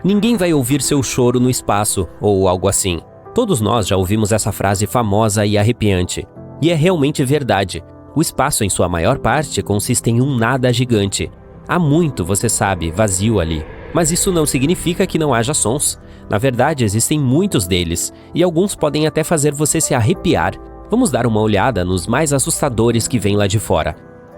Ninguém vai ouvir seu choro no espaço, ou algo assim. Todos nós já ouvimos essa frase famosa e arrepiante. E é realmente verdade. O espaço, em sua maior parte, consiste em um nada gigante. Há muito, você sabe, vazio ali. Mas isso não significa que não haja sons. Na verdade, existem muitos deles, e alguns podem até fazer você se arrepiar. Vamos dar uma olhada nos mais assustadores que vêm lá de fora.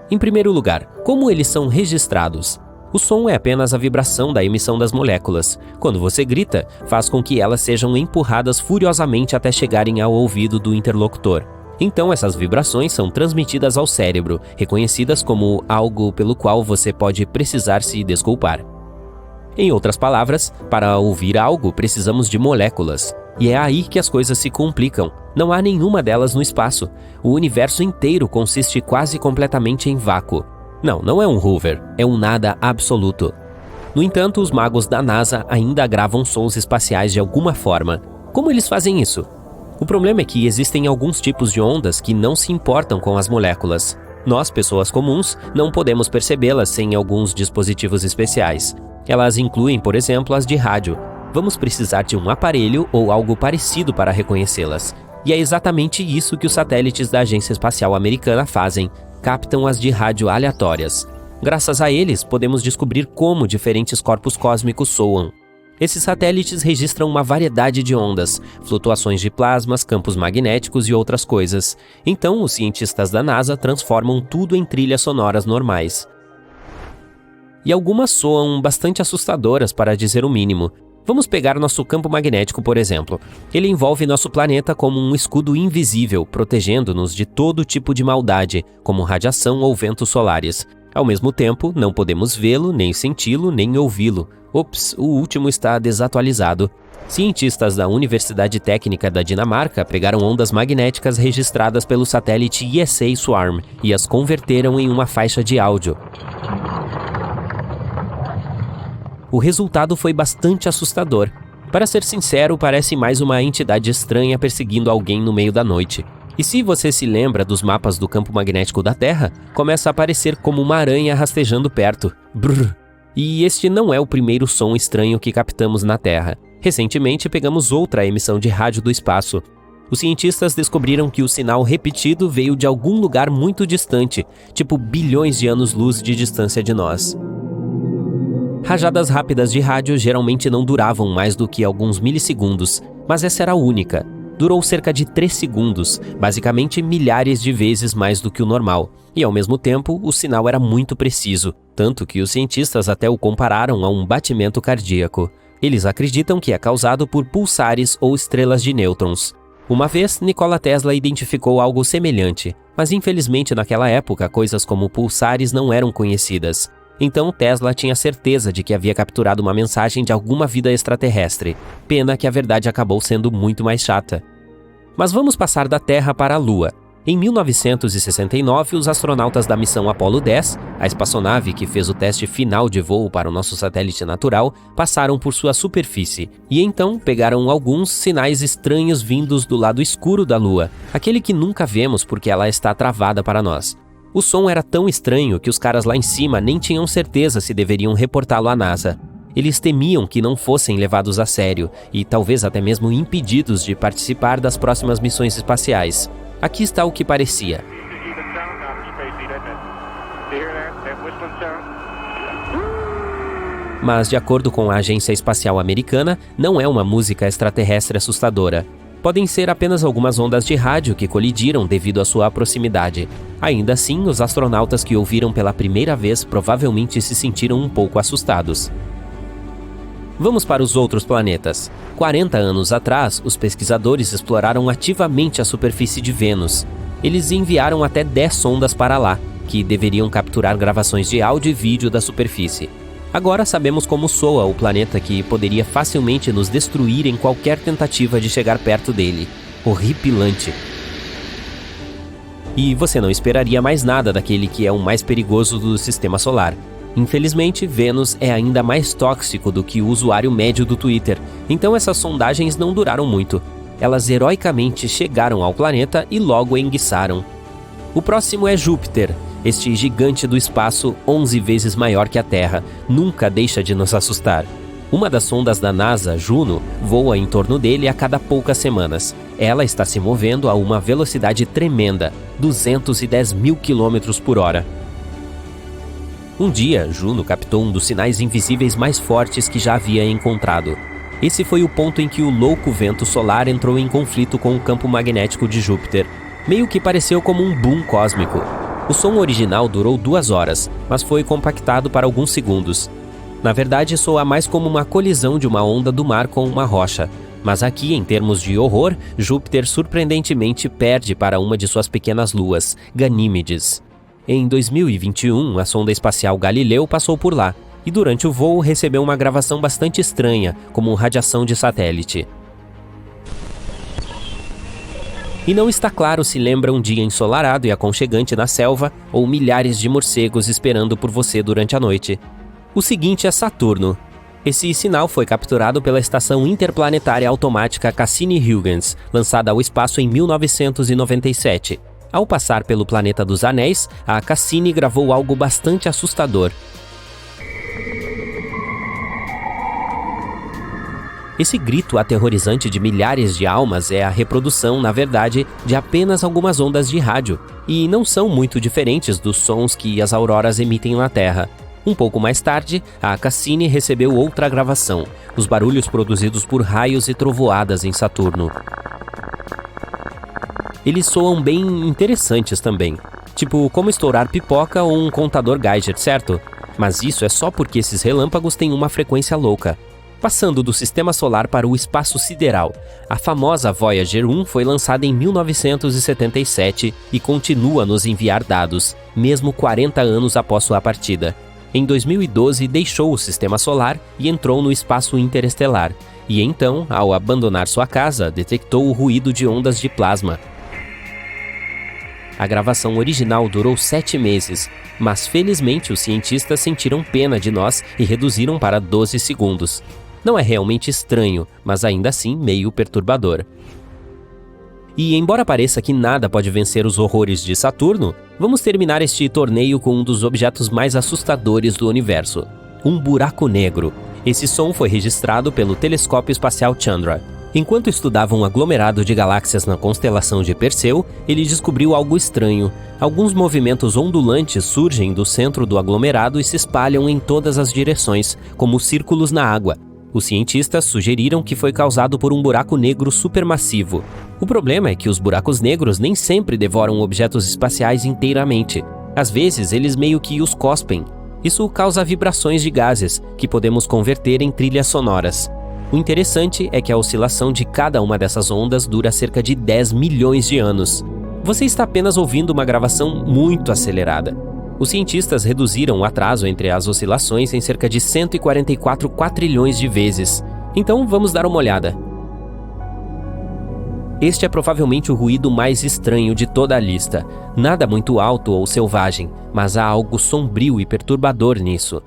Em primeiro lugar, como eles são registrados? O som é apenas a vibração da emissão das moléculas. Quando você grita, faz com que elas sejam empurradas furiosamente até chegarem ao ouvido do interlocutor. Então essas vibrações são transmitidas ao cérebro, reconhecidas como algo pelo qual você pode precisar se desculpar. Em outras palavras, para ouvir algo precisamos de moléculas. E é aí que as coisas se complicam. Não há nenhuma delas no espaço. O universo inteiro consiste quase completamente em vácuo. Não é um Hoover, é um nada absoluto. No entanto, os magos da NASA ainda gravam sons espaciais de alguma forma. Como eles fazem isso? O problema é que existem alguns tipos de ondas que não se importam com as moléculas. Nós, pessoas comuns, não podemos percebê-las sem alguns dispositivos especiais. Elas incluem, por exemplo, as de rádio. Vamos precisar de um aparelho ou algo parecido para reconhecê-las. E é exatamente isso que os satélites da Agência Espacial Americana fazem. Captam as de rádio aleatórias. Graças a eles, podemos descobrir como diferentes corpos cósmicos soam. Esses satélites registram uma variedade de ondas, flutuações de plasmas, campos magnéticos e outras coisas. Então, os cientistas da NASA transformam tudo em trilhas sonoras normais. E algumas soam bastante assustadoras, para dizer o mínimo. Vamos pegar nosso campo magnético, por exemplo. Ele envolve nosso planeta como um escudo invisível, protegendo-nos de todo tipo de maldade, como radiação ou ventos solares. Ao mesmo tempo, não podemos vê-lo, nem senti-lo, nem ouvi-lo. Ops, o último está desatualizado. Cientistas da Universidade Técnica da Dinamarca pegaram ondas magnéticas registradas pelo satélite ESA Swarm e as converteram em uma faixa de áudio. O resultado foi bastante assustador. Para ser sincero, parece mais uma entidade estranha perseguindo alguém no meio da noite. E se você se lembra dos mapas do campo magnético da Terra, começa a aparecer como uma aranha rastejando perto. Brrr. E este não é o primeiro som estranho que captamos na Terra. Recentemente pegamos outra emissão de rádio do espaço. Os cientistas descobriram que o sinal repetido veio de algum lugar muito distante, tipo bilhões de anos-luz de distância de nós. Rajadas rápidas de rádio geralmente não duravam mais do que alguns milissegundos, mas essa era a única. Durou cerca de 3 segundos, basicamente milhares de vezes mais do que o normal. E ao mesmo tempo, o sinal era muito preciso, tanto que os cientistas até o compararam a um batimento cardíaco. Eles acreditam que é causado por pulsares ou estrelas de nêutrons. Uma vez, Nikola Tesla identificou algo semelhante, mas infelizmente naquela época coisas como pulsares não eram conhecidas. Então Tesla tinha certeza de que havia capturado uma mensagem de alguma vida extraterrestre. Pena que a verdade acabou sendo muito mais chata. Mas vamos passar da Terra para a Lua. Em 1969, os astronautas da missão Apollo 10, a espaçonave que fez o teste final de voo para o nosso satélite natural, passaram por sua superfície. E então pegaram alguns sinais estranhos vindos do lado escuro da Lua, aquele que nunca vemos porque ela está travada para nós. O som era tão estranho que os caras lá em cima nem tinham certeza se deveriam reportá-lo à NASA. Eles temiam que não fossem levados a sério e talvez até mesmo impedidos de participar das próximas missões espaciais. Aqui está o que parecia. Mas, de acordo com a Agência Espacial Americana, não é uma música extraterrestre assustadora. Podem ser apenas algumas ondas de rádio que colidiram devido à sua proximidade. Ainda assim, os astronautas que ouviram pela primeira vez provavelmente se sentiram um pouco assustados. Vamos para os outros planetas. 40 anos atrás, os pesquisadores exploraram ativamente a superfície de Vênus. Eles enviaram até 10 sondas para lá, que deveriam capturar gravações de áudio e vídeo da superfície. Agora sabemos como soa o planeta que poderia facilmente nos destruir em qualquer tentativa de chegar perto dele. Horripilante. E você não esperaria mais nada daquele que é o mais perigoso do sistema solar. Infelizmente, Vênus é ainda mais tóxico do que o usuário médio do Twitter, então essas sondagens não duraram muito. Elas heroicamente chegaram ao planeta e logo enguiçaram. O próximo é Júpiter. Este gigante do espaço, 11 vezes maior que a Terra, nunca deixa de nos assustar. Uma das sondas da NASA, Juno, voa em torno dele a cada poucas semanas. Ela está se movendo a uma velocidade tremenda, 210 mil quilômetros por hora. Um dia, Juno captou um dos sinais invisíveis mais fortes que já havia encontrado. Esse foi o ponto em que o louco vento solar entrou em conflito com o campo magnético de Júpiter. Meio que pareceu como um boom cósmico. O som original durou 2 horas, mas foi compactado para alguns segundos. Na verdade, soa mais como uma colisão de uma onda do mar com uma rocha. Mas aqui, em termos de horror, Júpiter surpreendentemente perde para uma de suas pequenas luas, Ganímedes. Em 2021, a sonda espacial Galileu passou por lá, e durante o voo recebeu uma gravação bastante estranha, como radiação de satélite. E não está claro se lembra um dia ensolarado e aconchegante na selva, ou milhares de morcegos esperando por você durante a noite. O seguinte é Saturno. Esse sinal foi capturado pela Estação Interplanetária Automática Cassini-Huygens, lançada ao espaço em 1997. Ao passar pelo planeta dos Anéis, a Cassini gravou algo bastante assustador. Esse grito aterrorizante de milhares de almas é a reprodução, na verdade, de apenas algumas ondas de rádio, e não são muito diferentes dos sons que as auroras emitem na Terra. Um pouco mais tarde, a Cassini recebeu outra gravação, os barulhos produzidos por raios e trovoadas em Saturno. Eles soam bem interessantes também, tipo como estourar pipoca ou um contador Geiger, certo? Mas isso é só porque esses relâmpagos têm uma frequência louca. Passando do sistema solar para o espaço sideral, a famosa Voyager 1 foi lançada em 1977 e continua a nos enviar dados, mesmo 40 anos após sua partida. Em 2012, deixou o sistema solar e entrou no espaço interestelar, e então, ao abandonar sua casa, detectou o ruído de ondas de plasma. A gravação original durou 7 meses, mas felizmente os cientistas sentiram pena de nós e reduziram para 12 segundos. Não é realmente estranho, mas ainda assim meio perturbador. E embora pareça que nada pode vencer os horrores de Saturno, vamos terminar este torneio com um dos objetos mais assustadores do universo, um buraco negro. Esse som foi registrado pelo Telescópio Espacial Chandra. Enquanto estudava um aglomerado de galáxias na constelação de Perseu, ele descobriu algo estranho. Alguns movimentos ondulantes surgem do centro do aglomerado e se espalham em todas as direções, como círculos na água. Os cientistas sugeriram que foi causado por um buraco negro supermassivo. O problema é que os buracos negros nem sempre devoram objetos espaciais inteiramente. Às vezes, eles meio que os cospem. Isso causa vibrações de gases, que podemos converter em trilhas sonoras. O interessante é que a oscilação de cada uma dessas ondas dura cerca de 10 milhões de anos. Você está apenas ouvindo uma gravação muito acelerada. Os cientistas reduziram o atraso entre as oscilações em cerca de 144 quatrilhões de vezes. Então vamos dar uma olhada. Este é provavelmente o ruído mais estranho de toda a lista. Nada muito alto ou selvagem, mas há algo sombrio e perturbador nisso.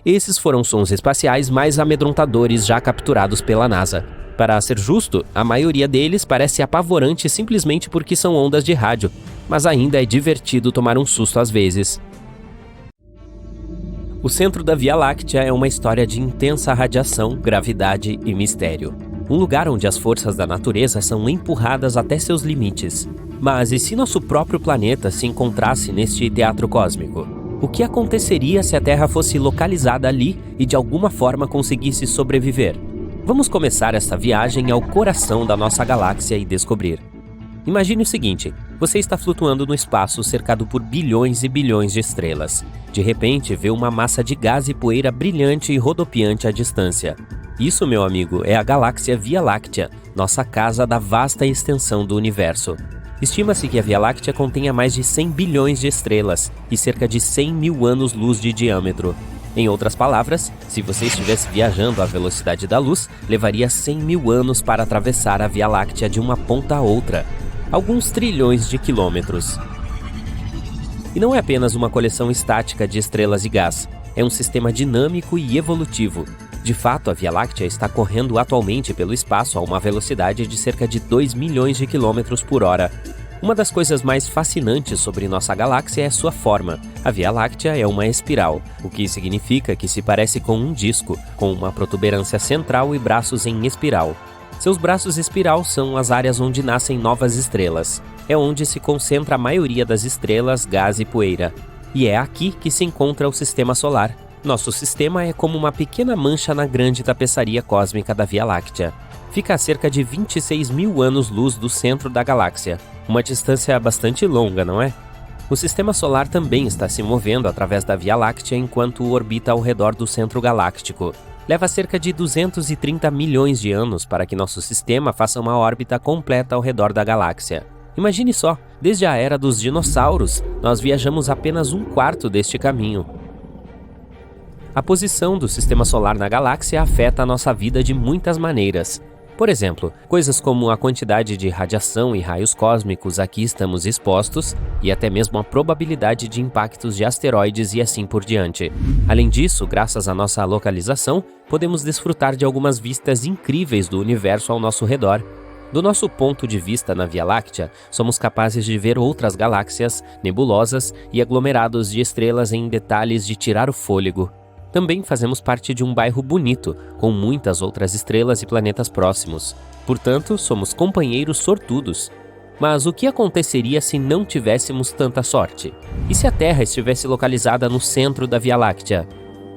Esses foram sons espaciais mais amedrontadores já capturados pela NASA. Para ser justo, a maioria deles parece apavorante simplesmente porque são ondas de rádio, mas ainda é divertido tomar um susto às vezes. O centro da Via Láctea é uma história de intensa radiação, gravidade e mistério. Um lugar onde as forças da natureza são empurradas até seus limites. Mas e se nosso próprio planeta se encontrasse neste teatro cósmico? O que aconteceria se a Terra fosse localizada ali e de alguma forma conseguisse sobreviver? Vamos começar essa viagem ao coração da nossa galáxia e descobrir. Imagine o seguinte, você está flutuando no espaço cercado por bilhões e bilhões de estrelas. De repente, vê uma massa de gás e poeira brilhante e rodopiante à distância. Isso, meu amigo, é a galáxia Via Láctea, nossa casa da vasta extensão do universo. Estima-se que a Via Láctea contenha mais de 100 bilhões de estrelas e cerca de 100 mil anos-luz de diâmetro. Em outras palavras, se você estivesse viajando à velocidade da luz, levaria 100 mil anos para atravessar a Via Láctea de uma ponta a outra. Alguns trilhões de quilômetros. E não é apenas uma coleção estática de estrelas e gás, é um sistema dinâmico e evolutivo. De fato, a Via Láctea está correndo atualmente pelo espaço a uma velocidade de cerca de 2 milhões de quilômetros por hora. Uma das coisas mais fascinantes sobre nossa galáxia é sua forma. A Via Láctea é uma espiral, o que significa que se parece com um disco, com uma protuberância central e braços em espiral. Seus braços espiral são as áreas onde nascem novas estrelas. É onde se concentra a maioria das estrelas, gás e poeira. E é aqui que se encontra o Sistema Solar. Nosso sistema é como uma pequena mancha na grande tapeçaria cósmica da Via Láctea. Fica a cerca de 26 mil anos-luz do centro da galáxia. Uma distância bastante longa, não é? O Sistema Solar também está se movendo através da Via Láctea enquanto orbita ao redor do centro galáctico. Leva cerca de 230 milhões de anos para que nosso sistema faça uma órbita completa ao redor da galáxia. Imagine só, desde a era dos dinossauros, nós viajamos apenas um quarto deste caminho. A posição do Sistema Solar na galáxia afeta a nossa vida de muitas maneiras. Por exemplo, coisas como a quantidade de radiação e raios cósmicos a que estamos expostos e até mesmo a probabilidade de impactos de asteroides e assim por diante. Além disso, graças à nossa localização, podemos desfrutar de algumas vistas incríveis do universo ao nosso redor. Do nosso ponto de vista na Via Láctea, somos capazes de ver outras galáxias, nebulosas e aglomerados de estrelas em detalhes de tirar o fôlego. Também fazemos parte de um bairro bonito, com muitas outras estrelas e planetas próximos. Portanto, somos companheiros sortudos. Mas o que aconteceria se não tivéssemos tanta sorte? E se a Terra estivesse localizada no centro da Via Láctea?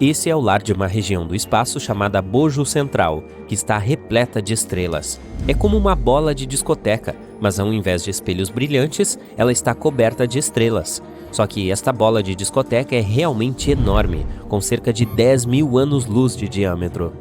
Esse é o lar de uma região do espaço chamada Bojo Central, que está repleta de estrelas. É como uma bola de discoteca, mas ao invés de espelhos brilhantes, ela está coberta de estrelas. Só que esta bola de discoteca é realmente enorme, com cerca de 10 mil anos-luz de diâmetro.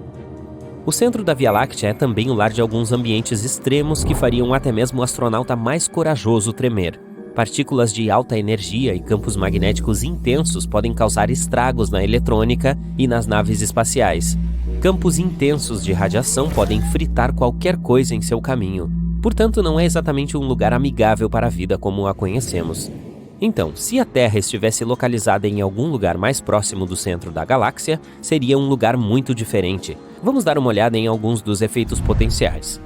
O centro da Via Láctea é também o lar de alguns ambientes extremos que fariam até mesmo o astronauta mais corajoso tremer. Partículas de alta energia e campos magnéticos intensos podem causar estragos na eletrônica e nas naves espaciais. Campos intensos de radiação podem fritar qualquer coisa em seu caminho. Portanto, não é exatamente um lugar amigável para a vida como a conhecemos. Então, se a Terra estivesse localizada em algum lugar mais próximo do centro da galáxia, seria um lugar muito diferente. Vamos dar uma olhada em alguns dos efeitos potenciais.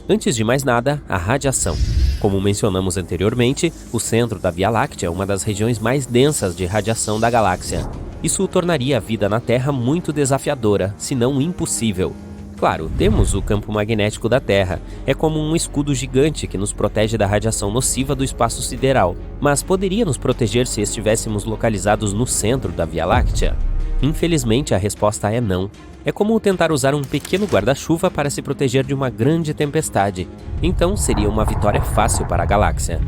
Antes de mais nada, a radiação. Como mencionamos anteriormente, o centro da Via Láctea é uma das regiões mais densas de radiação da galáxia. Isso tornaria a vida na Terra muito desafiadora, se não impossível. Claro, temos o campo magnético da Terra. É como um escudo gigante que nos protege da radiação nociva do espaço sideral. Mas poderia nos proteger se estivéssemos localizados no centro da Via Láctea? Infelizmente, a resposta é não. É como tentar usar um pequeno guarda-chuva para se proteger de uma grande tempestade. Então, seria uma vitória fácil para a galáxia.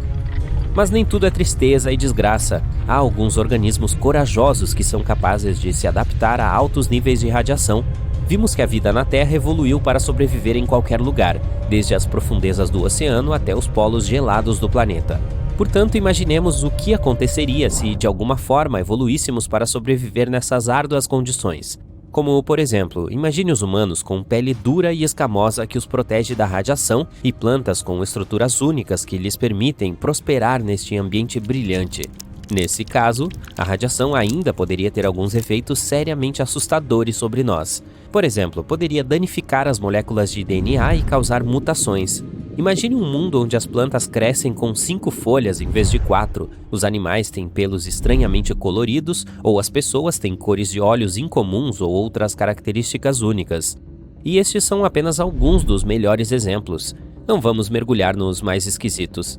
Mas nem tudo é tristeza e desgraça. Há alguns organismos corajosos que são capazes de se adaptar a altos níveis de radiação. Vimos que a vida na Terra evoluiu para sobreviver em qualquer lugar, desde as profundezas do oceano até os polos gelados do planeta. Portanto, imaginemos o que aconteceria se, de alguma forma, evoluíssemos para sobreviver nessas árduas condições. Como, por exemplo, imagine os humanos com pele dura e escamosa que os protege da radiação e plantas com estruturas únicas que lhes permitem prosperar neste ambiente brilhante. Nesse caso, a radiação ainda poderia ter alguns efeitos seriamente assustadores sobre nós. Por exemplo, poderia danificar as moléculas de DNA e causar mutações. Imagine um mundo onde as plantas crescem com 5 folhas em vez de 4, os animais têm pelos estranhamente coloridos ou as pessoas têm cores de olhos incomuns ou outras características únicas. E estes são apenas alguns dos melhores exemplos. Não vamos mergulhar nos mais esquisitos.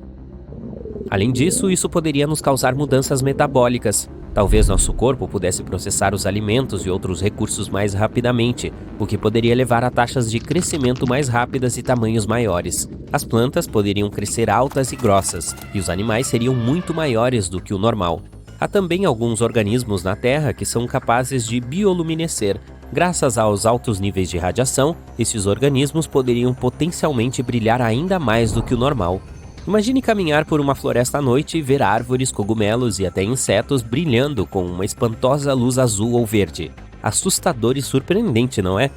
Além disso, isso poderia nos causar mudanças metabólicas. Talvez nosso corpo pudesse processar os alimentos e outros recursos mais rapidamente, o que poderia levar a taxas de crescimento mais rápidas e tamanhos maiores. As plantas poderiam crescer altas e grossas, e os animais seriam muito maiores do que o normal. Há também alguns organismos na Terra que são capazes de bioluminescer. Graças aos altos níveis de radiação, esses organismos poderiam potencialmente brilhar ainda mais do que o normal. Imagine caminhar por uma floresta à noite e ver árvores, cogumelos e até insetos brilhando com uma espantosa luz azul ou verde. Assustador e surpreendente, não é?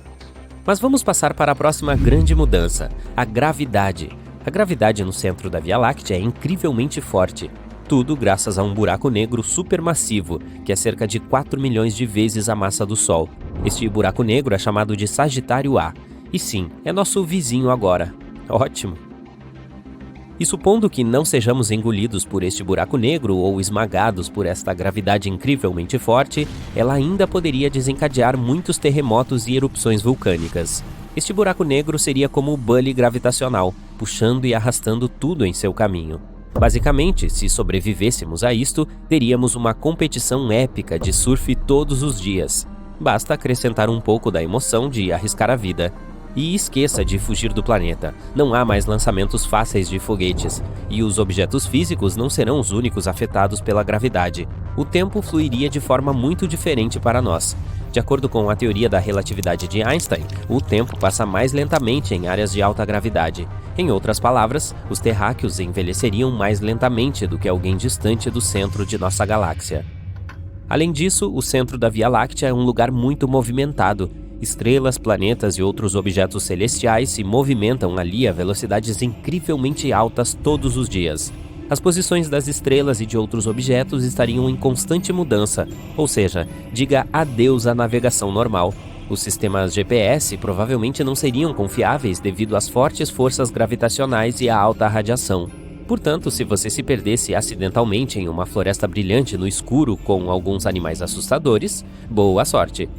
Mas vamos passar para a próxima grande mudança, a gravidade. A gravidade no centro da Via Láctea é incrivelmente forte. Tudo graças a um buraco negro supermassivo, que é cerca de 4 milhões de vezes a massa do Sol. Este buraco negro é chamado de Sagitário A. E sim, é nosso vizinho agora. Ótimo! E supondo que não sejamos engolidos por este buraco negro ou esmagados por esta gravidade incrivelmente forte, ela ainda poderia desencadear muitos terremotos e erupções vulcânicas. Este buraco negro seria como o bully gravitacional, puxando e arrastando tudo em seu caminho. Basicamente, se sobrevivêssemos a isto, teríamos uma competição épica de surf todos os dias. Basta acrescentar um pouco da emoção de arriscar a vida. E esqueça de fugir do planeta. Não há mais lançamentos fáceis de foguetes, e os objetos físicos não serão os únicos afetados pela gravidade. O tempo fluiria de forma muito diferente para nós. De acordo com a teoria da relatividade de Einstein, o tempo passa mais lentamente em áreas de alta gravidade. Em outras palavras, os terráqueos envelheceriam mais lentamente do que alguém distante do centro de nossa galáxia. Além disso, o centro da Via Láctea é um lugar muito movimentado. Estrelas, planetas e outros objetos celestiais se movimentam ali a velocidades incrivelmente altas todos os dias. As posições das estrelas e de outros objetos estariam em constante mudança, ou seja, diga adeus à navegação normal. Os sistemas GPS provavelmente não seriam confiáveis devido às fortes forças gravitacionais e à alta radiação. Portanto, se você se perdesse acidentalmente em uma floresta brilhante no escuro com alguns animais assustadores, boa sorte.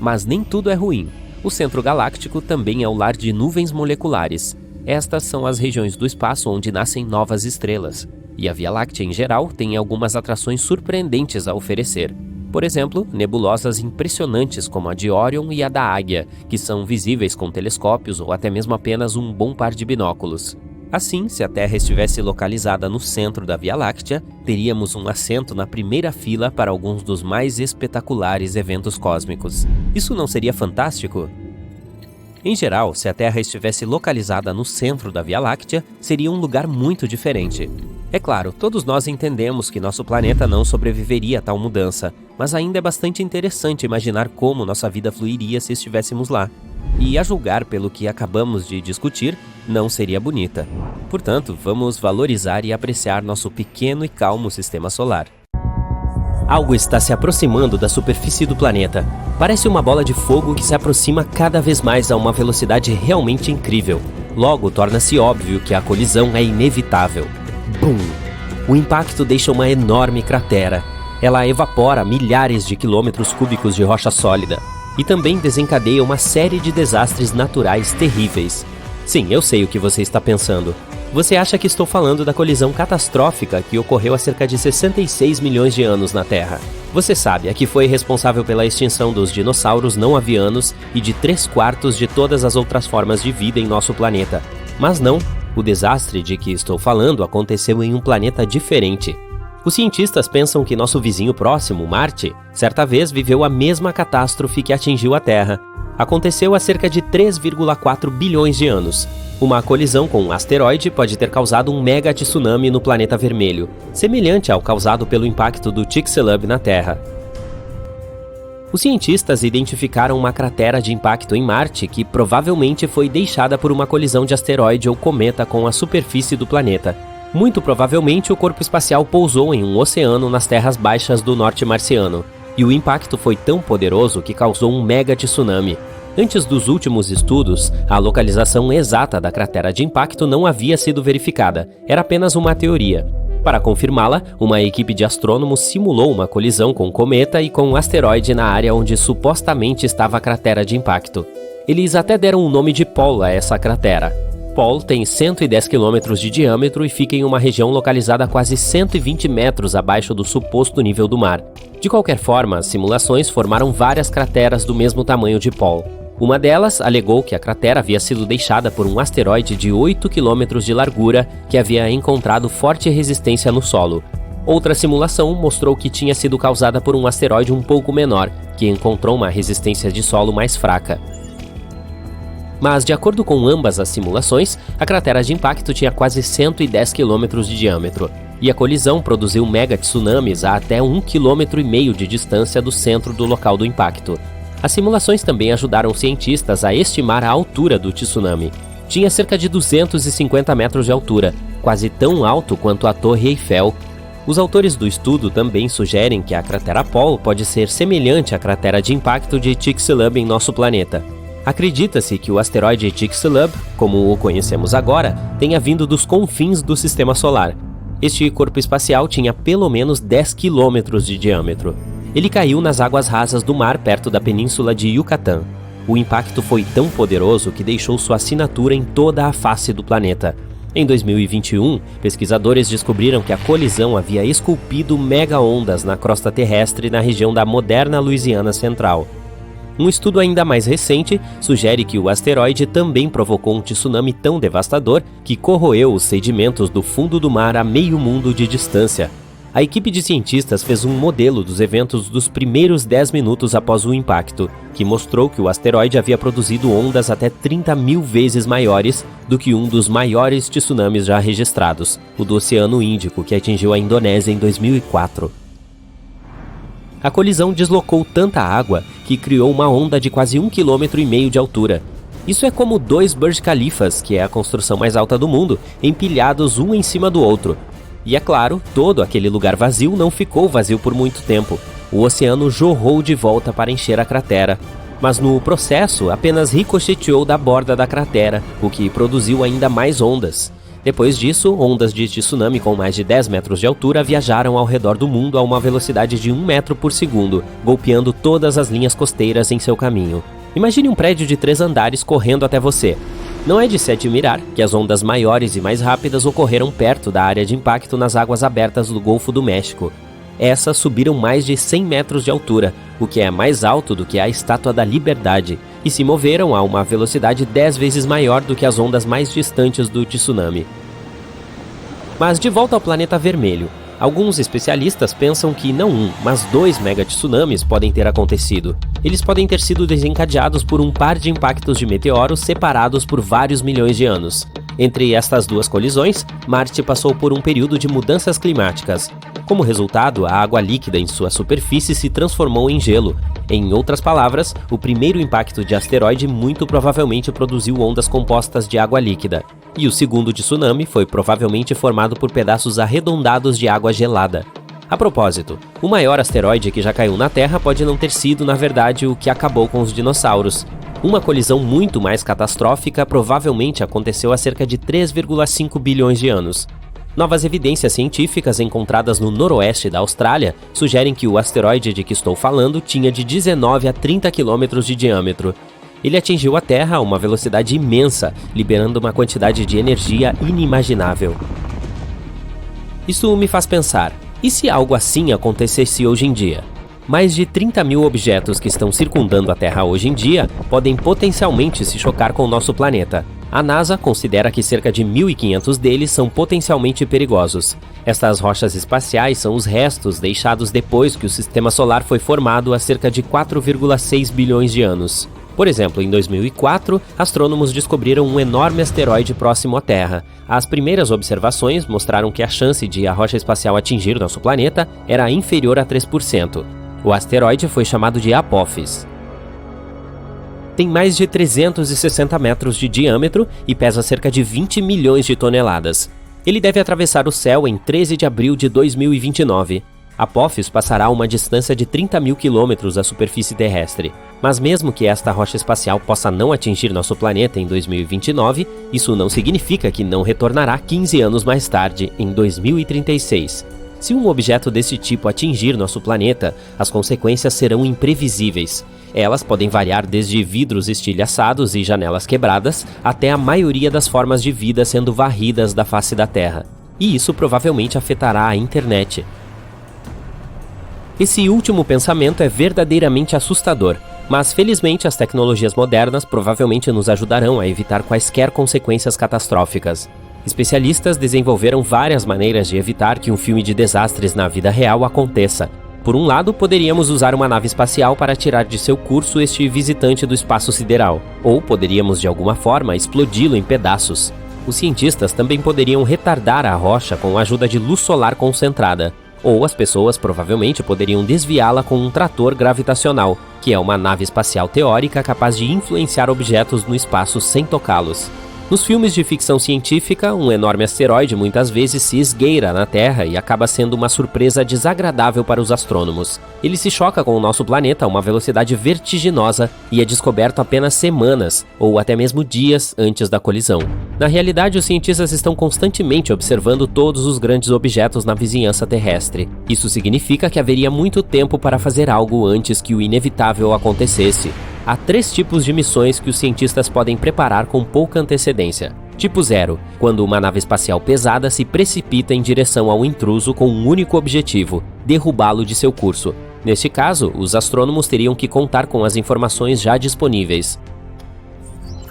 Mas nem tudo é ruim. O centro galáctico também é o lar de nuvens moleculares. Estas são as regiões do espaço onde nascem novas estrelas. E a Via Láctea, em geral, tem algumas atrações surpreendentes a oferecer. Por exemplo, nebulosas impressionantes como a de Órion e a da Águia, que são visíveis com telescópios ou até mesmo apenas um bom par de binóculos. Assim, se a Terra estivesse localizada no centro da Via Láctea, teríamos um assento na primeira fila para alguns dos mais espetaculares eventos cósmicos. Isso não seria fantástico? Em geral, se a Terra estivesse localizada no centro da Via Láctea, seria um lugar muito diferente. É claro, todos nós entendemos que nosso planeta não sobreviveria a tal mudança, mas ainda é bastante interessante imaginar como nossa vida fluiria se estivéssemos lá. E a julgar pelo que acabamos de discutir, não seria bonita. Portanto, vamos valorizar e apreciar nosso pequeno e calmo sistema solar. Algo está se aproximando da superfície do planeta. Parece uma bola de fogo que se aproxima cada vez mais a uma velocidade realmente incrível. Logo, torna-se óbvio que a colisão é inevitável. Bum! O impacto deixa uma enorme cratera. Ela evapora milhares de quilômetros cúbicos de rocha sólida e também desencadeia uma série de desastres naturais terríveis. Sim, eu sei o que você está pensando. Você acha que estou falando da colisão catastrófica que ocorreu há cerca de 66 milhões de anos na Terra. Você sabe, a que foi responsável pela extinção dos dinossauros não avianos e de 3/4 de todas as outras formas de vida em nosso planeta. Mas não, o desastre de que estou falando aconteceu em um planeta diferente. Os cientistas pensam que nosso vizinho próximo, Marte, certa vez viveu a mesma catástrofe que atingiu a Terra. Aconteceu há cerca de 3,4 bilhões de anos. Uma colisão com um asteroide pode ter causado um mega tsunami no planeta vermelho, semelhante ao causado pelo impacto do Chicxulub na Terra. Os cientistas identificaram uma cratera de impacto em Marte que provavelmente foi deixada por uma colisão de asteroide ou cometa com a superfície do planeta. Muito provavelmente o corpo espacial pousou em um oceano nas terras baixas do norte marciano, e o impacto foi tão poderoso que causou um mega tsunami. Antes dos últimos estudos, a localização exata da cratera de impacto não havia sido verificada, era apenas uma teoria. Para confirmá-la, uma equipe de astrônomos simulou uma colisão com um cometa e com um asteroide na área onde supostamente estava a cratera de impacto. Eles até deram o nome de Paul a essa cratera. Paul tem 110 km de diâmetro e fica em uma região localizada a quase 120 metros abaixo do suposto nível do mar. De qualquer forma, as simulações formaram várias crateras do mesmo tamanho de Paul. Uma delas alegou que a cratera havia sido deixada por um asteroide de 8 km de largura que havia encontrado forte resistência no solo. Outra simulação mostrou que tinha sido causada por um asteroide um pouco menor, que encontrou uma resistência de solo mais fraca. Mas, de acordo com ambas as simulações, a cratera de impacto tinha quase 110 km de diâmetro, e a colisão produziu mega tsunamis a até 1,5 km de distância do centro do local do impacto. As simulações também ajudaram cientistas a estimar a altura do tsunami. Tinha cerca de 250 metros de altura, quase tão alto quanto a Torre Eiffel. Os autores do estudo também sugerem que a cratera Paul pode ser semelhante à cratera de impacto de Chicxulub em nosso planeta. Acredita-se que o asteroide Chicxulub, como o conhecemos agora, tenha vindo dos confins do Sistema Solar. Este corpo espacial tinha pelo menos 10 quilômetros de diâmetro. Ele caiu nas águas rasas do mar perto da península de Yucatán. O impacto foi tão poderoso que deixou sua assinatura em toda a face do planeta. Em 2021, pesquisadores descobriram que a colisão havia esculpido mega-ondas na crosta terrestre na região da moderna Louisiana Central. Um estudo ainda mais recente sugere que o asteroide também provocou um tsunami tão devastador que corroeu os sedimentos do fundo do mar a meio mundo de distância. A equipe de cientistas fez um modelo dos eventos dos primeiros 10 minutos após o impacto, que mostrou que o asteroide havia produzido ondas até 30 mil vezes maiores do que um dos maiores tsunamis já registrados, o do Oceano Índico, que atingiu a Indonésia em 2004. A colisão deslocou tanta água que criou uma onda de quase 1,5 km de altura. Isso é como 2 Burj Khalifas, que é a construção mais alta do mundo, empilhados um em cima do outro. E é claro, todo aquele lugar vazio não ficou vazio por muito tempo. O oceano jorrou de volta para encher a cratera. Mas no processo, apenas ricocheteou da borda da cratera, o que produziu ainda mais ondas. Depois disso, ondas de tsunami com mais de 10 metros de altura viajaram ao redor do mundo a uma velocidade de 1 metro por segundo, golpeando todas as linhas costeiras em seu caminho. Imagine um prédio de 3 andares correndo até você. Não é de se admirar que as ondas maiores e mais rápidas ocorreram perto da área de impacto nas águas abertas do Golfo do México. Essas subiram mais de 100 metros de altura, o que é mais alto do que a Estátua da Liberdade, e se moveram a uma velocidade 10 vezes maior do que as ondas mais distantes do tsunami. Mas de volta ao planeta vermelho, alguns especialistas pensam que não um, mas 2 megatsunamis podem ter acontecido. Eles podem ter sido desencadeados por um par de impactos de meteoros separados por vários milhões de anos. Entre estas 2 colisões, Marte passou por um período de mudanças climáticas. Como resultado, a água líquida em sua superfície se transformou em gelo. Em outras palavras, o primeiro impacto de asteroide muito provavelmente produziu ondas compostas de água líquida. E o segundo tsunami foi provavelmente formado por pedaços arredondados de água gelada. A propósito, o maior asteroide que já caiu na Terra pode não ter sido, na verdade, o que acabou com os dinossauros. Uma colisão muito mais catastrófica provavelmente aconteceu há cerca de 3,5 bilhões de anos. Novas evidências científicas encontradas no noroeste da Austrália sugerem que o asteroide de que estou falando tinha de 19 a 30 quilômetros de diâmetro. Ele atingiu a Terra a uma velocidade imensa, liberando uma quantidade de energia inimaginável. Isso me faz pensar, e se algo assim acontecesse hoje em dia? Mais de 30 mil objetos que estão circundando a Terra hoje em dia podem potencialmente se chocar com o nosso planeta. A NASA considera que cerca de 1.500 deles são potencialmente perigosos. Estas rochas espaciais são os restos deixados depois que o Sistema Solar foi formado há cerca de 4,6 bilhões de anos. Por exemplo, em 2004, astrônomos descobriram um enorme asteroide próximo à Terra. As primeiras observações mostraram que a chance de a rocha espacial atingir nosso planeta era inferior a 3%. O asteroide foi chamado de Apophis. Tem mais de 360 metros de diâmetro e pesa cerca de 20 milhões de toneladas. Ele deve atravessar o céu em 13 de abril de 2029. Apophis passará a uma distância de 30 mil quilômetros da superfície terrestre. Mas mesmo que esta rocha espacial possa não atingir nosso planeta em 2029, isso não significa que não retornará 15 anos mais tarde, em 2036. Se um objeto desse tipo atingir nosso planeta, as consequências serão imprevisíveis. Elas podem variar desde vidros estilhaçados e janelas quebradas, até a maioria das formas de vida sendo varridas da face da Terra. E isso provavelmente afetará a internet. Esse último pensamento é verdadeiramente assustador, mas felizmente as tecnologias modernas provavelmente nos ajudarão a evitar quaisquer consequências catastróficas. Especialistas desenvolveram várias maneiras de evitar que um filme de desastres na vida real aconteça. Por um lado, poderíamos usar uma nave espacial para tirar de seu curso este visitante do espaço sideral, ou poderíamos de alguma forma explodi-lo em pedaços. Os cientistas também poderiam retardar a rocha com a ajuda de luz solar concentrada, ou as pessoas provavelmente poderiam desviá-la com um trator gravitacional, que é uma nave espacial teórica capaz de influenciar objetos no espaço sem tocá-los. Nos filmes de ficção científica, um enorme asteroide muitas vezes se esgueira na Terra e acaba sendo uma surpresa desagradável para os astrônomos. Ele se choca com o nosso planeta a uma velocidade vertiginosa e é descoberto apenas semanas, ou até mesmo dias antes da colisão. Na realidade, os cientistas estão constantemente observando todos os grandes objetos na vizinhança terrestre. Isso significa que haveria muito tempo para fazer algo antes que o inevitável acontecesse. Há 3 tipos de missões que os cientistas podem preparar com pouca antecedência. Tipo 0, quando uma nave espacial pesada se precipita em direção ao intruso com um único objetivo: derrubá-lo de seu curso. Neste caso, os astrônomos teriam que contar com as informações já disponíveis.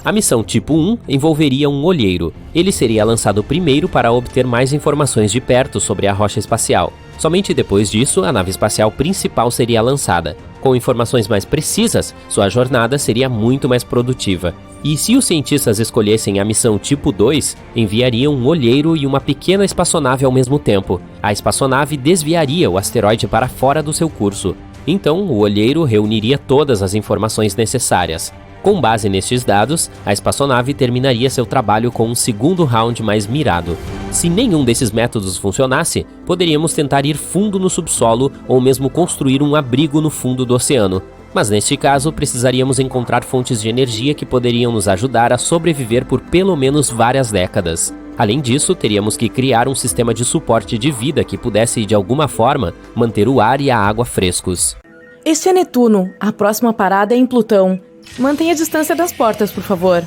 A missão tipo 1 envolveria um olheiro. Ele seria lançado primeiro para obter mais informações de perto sobre a rocha espacial. Somente depois disso, a nave espacial principal seria lançada. Com informações mais precisas, sua jornada seria muito mais produtiva. E se os cientistas escolhessem a missão tipo 2, enviariam um olheiro e uma pequena espaçonave ao mesmo tempo. A espaçonave desviaria o asteroide para fora do seu curso. Então, o olheiro reuniria todas as informações necessárias. Com base nestes dados, a espaçonave terminaria seu trabalho com um segundo round mais mirado. Se nenhum desses métodos funcionasse, poderíamos tentar ir fundo no subsolo ou mesmo construir um abrigo no fundo do oceano. Mas neste caso, precisaríamos encontrar fontes de energia que poderiam nos ajudar a sobreviver por pelo menos várias décadas. Além disso, teríamos que criar um sistema de suporte de vida que pudesse, de alguma forma, manter o ar e a água frescos. Este é Netuno. A próxima parada é em Plutão. Mantenha a distância das portas, por favor.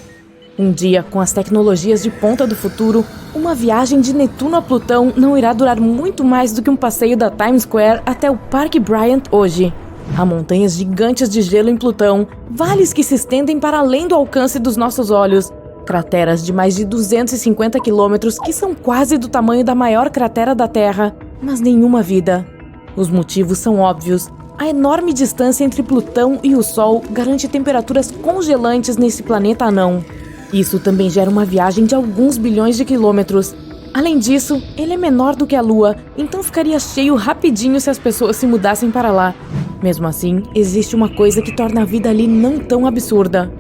Um dia, com as tecnologias de ponta do futuro, uma viagem de Netuno a Plutão não irá durar muito mais do que um passeio da Times Square até o Parque Bryant hoje. Há montanhas gigantes de gelo em Plutão, vales que se estendem para além do alcance dos nossos olhos, crateras de mais de 250 quilômetros que são quase do tamanho da maior cratera da Terra, mas nenhuma vida. Os motivos são óbvios. A enorme distância entre Plutão e o Sol garante temperaturas congelantes nesse planeta anão. Isso também gera uma viagem de alguns bilhões de quilômetros. Além disso, ele é menor do que a Lua, então ficaria cheio rapidinho se as pessoas se mudassem para lá. Mesmo assim, existe uma coisa que torna a vida ali não tão absurda.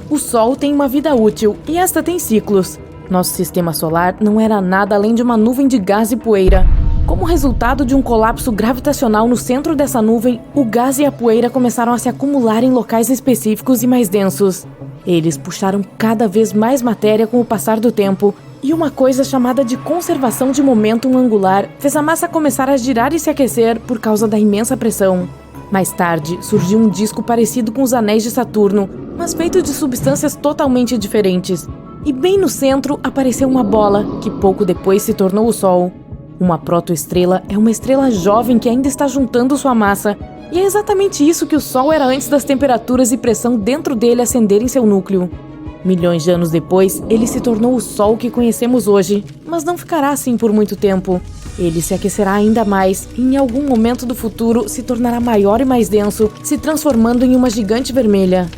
O Sol tem uma vida útil e esta tem ciclos. Nosso sistema solar não era nada além de uma nuvem de gás e poeira. Como resultado de um colapso gravitacional no centro dessa nuvem, o gás e a poeira começaram a se acumular em locais específicos e mais densos. Eles puxaram cada vez mais matéria com o passar do tempo, e uma coisa chamada de conservação de momento angular fez a massa começar a girar e se aquecer por causa da imensa pressão. Mais tarde, surgiu um disco parecido com os anéis de Saturno, mas feito de substâncias totalmente diferentes. E bem no centro apareceu uma bola, que pouco depois se tornou o Sol. Uma protoestrela é uma estrela jovem que ainda está juntando sua massa, e é exatamente isso que o Sol era antes das temperaturas e pressão dentro dele acenderem seu núcleo. Milhões de anos depois, ele se tornou o Sol que conhecemos hoje, mas não ficará assim por muito tempo. Ele se aquecerá ainda mais e em algum momento do futuro se tornará maior e mais denso, se transformando em uma gigante vermelha.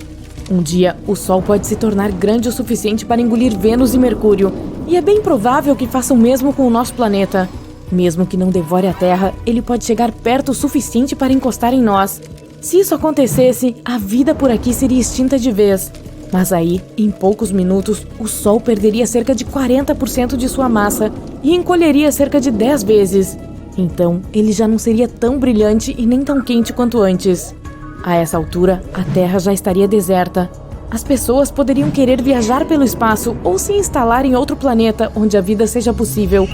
Um dia, o Sol pode se tornar grande o suficiente para engolir Vênus e Mercúrio, e é bem provável que faça o mesmo com o nosso planeta. Mesmo que não devore a Terra, ele pode chegar perto o suficiente para encostar em nós. Se isso acontecesse, a vida por aqui seria extinta de vez. Mas aí, em poucos minutos, o Sol perderia cerca de 40% de sua massa e encolheria cerca de 10 vezes. Então, ele já não seria tão brilhante e nem tão quente quanto antes. A essa altura, a Terra já estaria deserta. As pessoas poderiam querer viajar pelo espaço ou se instalar em outro planeta onde a vida seja possível,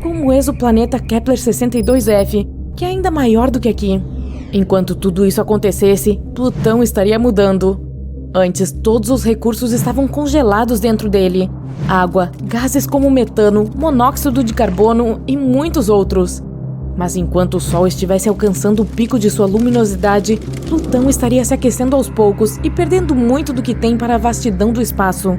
como o exoplaneta Kepler-62f, que é ainda maior do que aqui. Enquanto tudo isso acontecesse, Plutão estaria mudando. Antes, todos os recursos estavam congelados dentro dele. Água, gases como metano, monóxido de carbono e muitos outros. Mas enquanto o Sol estivesse alcançando o pico de sua luminosidade, Plutão estaria se aquecendo aos poucos e perdendo muito do que tem para a vastidão do espaço.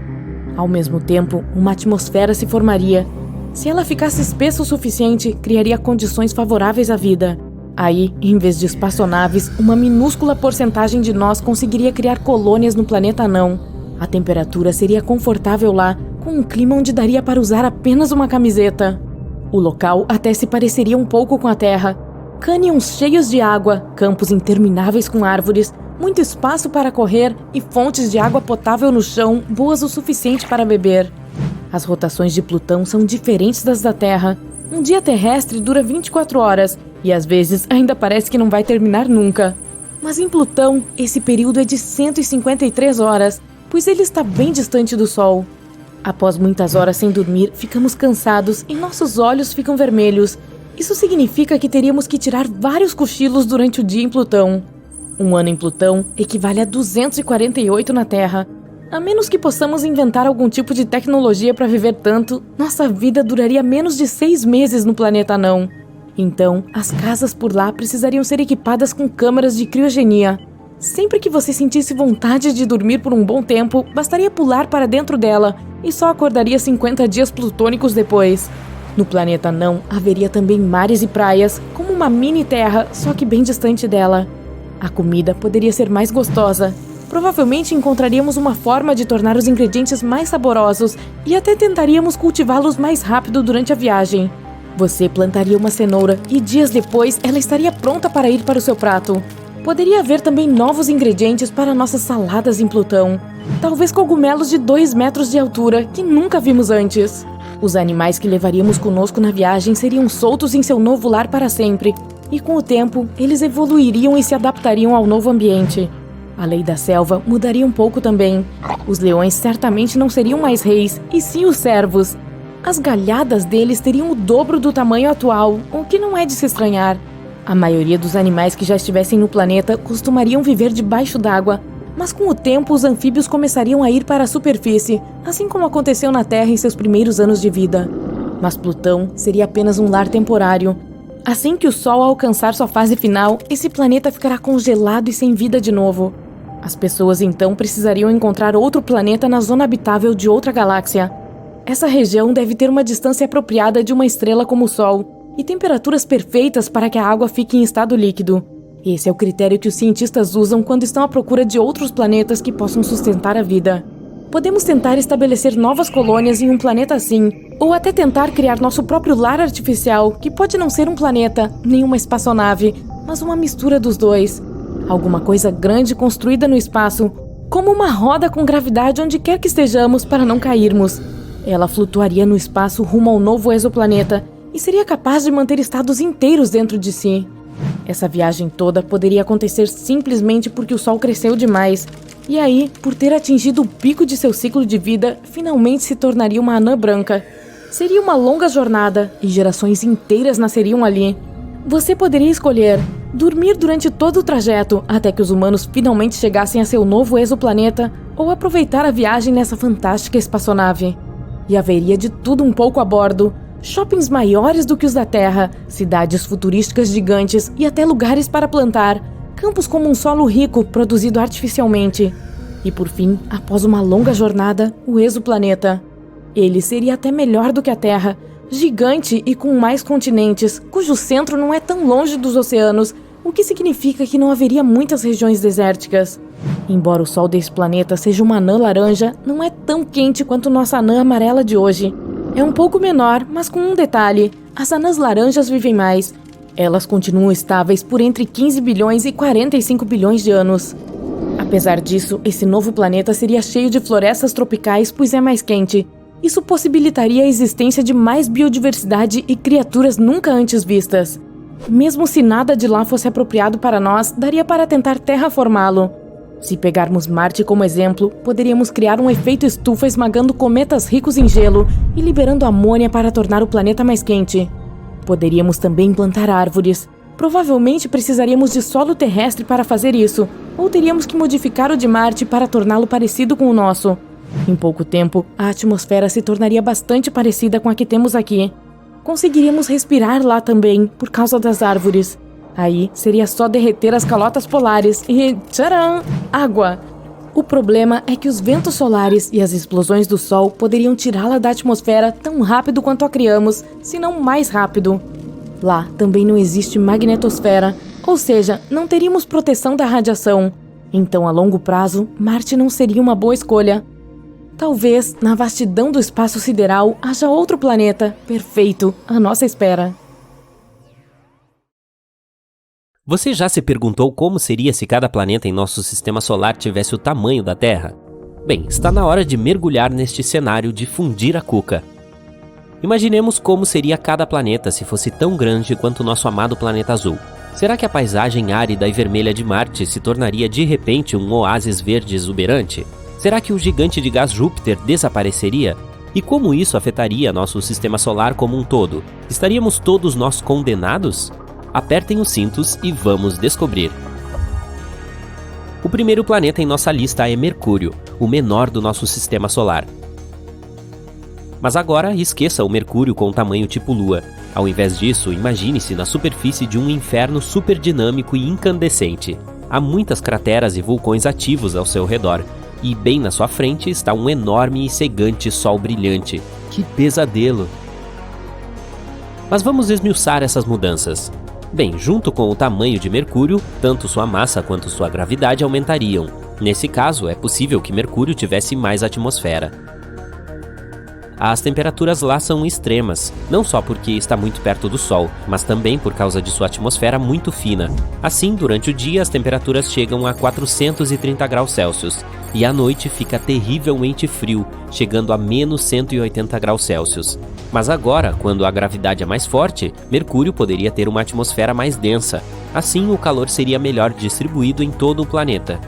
Ao mesmo tempo, uma atmosfera se formaria. Se ela ficasse espessa o suficiente, criaria condições favoráveis à vida. Aí, em vez de espaçonaves, uma minúscula porcentagem de nós conseguiria criar colônias no planeta anão. A temperatura seria confortável lá, com um clima onde daria para usar apenas uma camiseta. O local até se pareceria um pouco com a Terra. Cânions cheios de água, campos intermináveis com árvores, muito espaço para correr e fontes de água potável no chão boas o suficiente para beber. As rotações de Plutão são diferentes das da Terra. Um dia terrestre dura 24 horas e às vezes ainda parece que não vai terminar nunca. Mas em Plutão, esse período é de 153 horas, pois ele está bem distante do Sol. Após muitas horas sem dormir, ficamos cansados e nossos olhos ficam vermelhos. Isso significa que teríamos que tirar vários cochilos durante o dia em Plutão. Um ano em Plutão equivale a 248 na Terra. A menos que possamos inventar algum tipo de tecnologia para viver tanto, nossa vida duraria menos de 6 meses no planeta anão. Então, as casas por lá precisariam ser equipadas com câmaras de criogenia. Sempre que você sentisse vontade de dormir por um bom tempo, bastaria pular para dentro dela e só acordaria 50 dias plutônicos depois. No planeta anão, haveria também mares e praias, como uma mini terra, só que bem distante dela. A comida poderia ser mais gostosa. Provavelmente encontraríamos uma forma de tornar os ingredientes mais saborosos e até tentaríamos cultivá-los mais rápido durante a viagem. Você plantaria uma cenoura e dias depois ela estaria pronta para ir para o seu prato. Poderia haver também novos ingredientes para nossas saladas em Plutão. Talvez cogumelos de 2 metros de altura que nunca vimos antes. Os animais que levaríamos conosco na viagem seriam soltos em seu novo lar para sempre. E com o tempo, eles evoluiriam e se adaptariam ao novo ambiente. A lei da selva mudaria um pouco também. Os leões certamente não seriam mais reis, e sim os servos. As galhadas deles teriam o dobro do tamanho atual, o que não é de se estranhar. A maioria dos animais que já estivessem no planeta costumariam viver debaixo d'água, mas com o tempo os anfíbios começariam a ir para a superfície, assim como aconteceu na Terra em seus primeiros anos de vida. Mas Plutão seria apenas um lar temporário. Assim que o Sol alcançar sua fase final, esse planeta ficará congelado e sem vida de novo. As pessoas então precisariam encontrar outro planeta na zona habitável de outra galáxia. Essa região deve ter uma distância apropriada de uma estrela como o Sol e temperaturas perfeitas para que a água fique em estado líquido. Esse é o critério que os cientistas usam quando estão à procura de outros planetas que possam sustentar a vida. Podemos tentar estabelecer novas colônias em um planeta assim, ou até tentar criar nosso próprio lar artificial, que pode não ser um planeta, nem uma espaçonave, mas uma mistura dos dois. Alguma coisa grande construída no espaço, como uma roda com gravidade onde quer que estejamos para não cairmos. Ela flutuaria no espaço rumo ao novo exoplaneta e seria capaz de manter estados inteiros dentro de si. Essa viagem toda poderia acontecer simplesmente porque o Sol cresceu demais. E aí, por ter atingido o pico de seu ciclo de vida, finalmente se tornaria uma anã branca. Seria uma longa jornada e gerações inteiras nasceriam ali. Você poderia escolher dormir durante todo o trajeto até que os humanos finalmente chegassem a seu novo exoplaneta ou aproveitar a viagem nessa fantástica espaçonave. E haveria de tudo um pouco a bordo. Shoppings maiores do que os da Terra, cidades futurísticas gigantes e até lugares para plantar, campos como um solo rico produzido artificialmente. E por fim, após uma longa jornada, o exoplaneta. Ele seria até melhor do que a Terra, gigante e com mais continentes, cujo centro não é tão longe dos oceanos, o que significa que não haveria muitas regiões desérticas. Embora o Sol desse planeta seja uma anã laranja, não é tão quente quanto nossa anã amarela de hoje. É um pouco menor, mas com um detalhe: as anãs laranjas vivem mais. Elas continuam estáveis por entre 15 bilhões e 45 bilhões de anos. Apesar disso, esse novo planeta seria cheio de florestas tropicais, pois é mais quente. Isso possibilitaria a existência de mais biodiversidade e criaturas nunca antes vistas. Mesmo se nada de lá fosse apropriado para nós, daria para tentar terraformá-lo. Se pegarmos Marte como exemplo, poderíamos criar um efeito estufa esmagando cometas ricos em gelo e liberando amônia para tornar o planeta mais quente. Poderíamos também plantar árvores. Provavelmente precisaríamos de solo terrestre para fazer isso, ou teríamos que modificar o de Marte para torná-lo parecido com o nosso. Em pouco tempo, a atmosfera se tornaria bastante parecida com a que temos aqui. Conseguiríamos respirar lá também, por causa das árvores. Aí seria só derreter as calotas polares e, tcharam, água! O problema é que os ventos solares e as explosões do Sol poderiam tirá-la da atmosfera tão rápido quanto a criamos, se não mais rápido. Lá também não existe magnetosfera, ou seja, não teríamos proteção da radiação. Então, a longo prazo, Marte não seria uma boa escolha. Talvez, na vastidão do espaço sideral, haja outro planeta, perfeito, à nossa espera. Você já se perguntou como seria se cada planeta em nosso sistema solar tivesse o tamanho da Terra? Bem, está na hora de mergulhar neste cenário de fundir a cuca. Imaginemos como seria cada planeta se fosse tão grande quanto o nosso amado planeta azul. Será que a paisagem árida e vermelha de Marte se tornaria de repente um oásis verde exuberante? Será que o gigante de gás Júpiter desapareceria? E como isso afetaria nosso sistema solar como um todo? Estaríamos todos nós condenados? Apertem os cintos e vamos descobrir. O primeiro planeta em nossa lista é Mercúrio, o menor do nosso sistema solar. Mas agora esqueça o Mercúrio com tamanho tipo Lua. Ao invés disso, imagine-se na superfície de um inferno superdinâmico e incandescente. Há muitas crateras e vulcões ativos ao seu redor, e bem na sua frente está um enorme e cegante sol brilhante. Que pesadelo! Mas vamos esmiuçar essas mudanças. Bem, junto com o tamanho de Mercúrio, tanto sua massa quanto sua gravidade aumentariam. Nesse caso, é possível que Mercúrio tivesse mais atmosfera. As temperaturas lá são extremas, não só porque está muito perto do Sol, mas também por causa de sua atmosfera muito fina. Assim, durante o dia as temperaturas chegam a 430 graus Celsius, e à noite fica terrivelmente frio, chegando a menos 180 graus Celsius. Mas agora, quando a gravidade é mais forte, Mercúrio poderia ter uma atmosfera mais densa. Assim, o calor seria melhor distribuído em todo o planeta.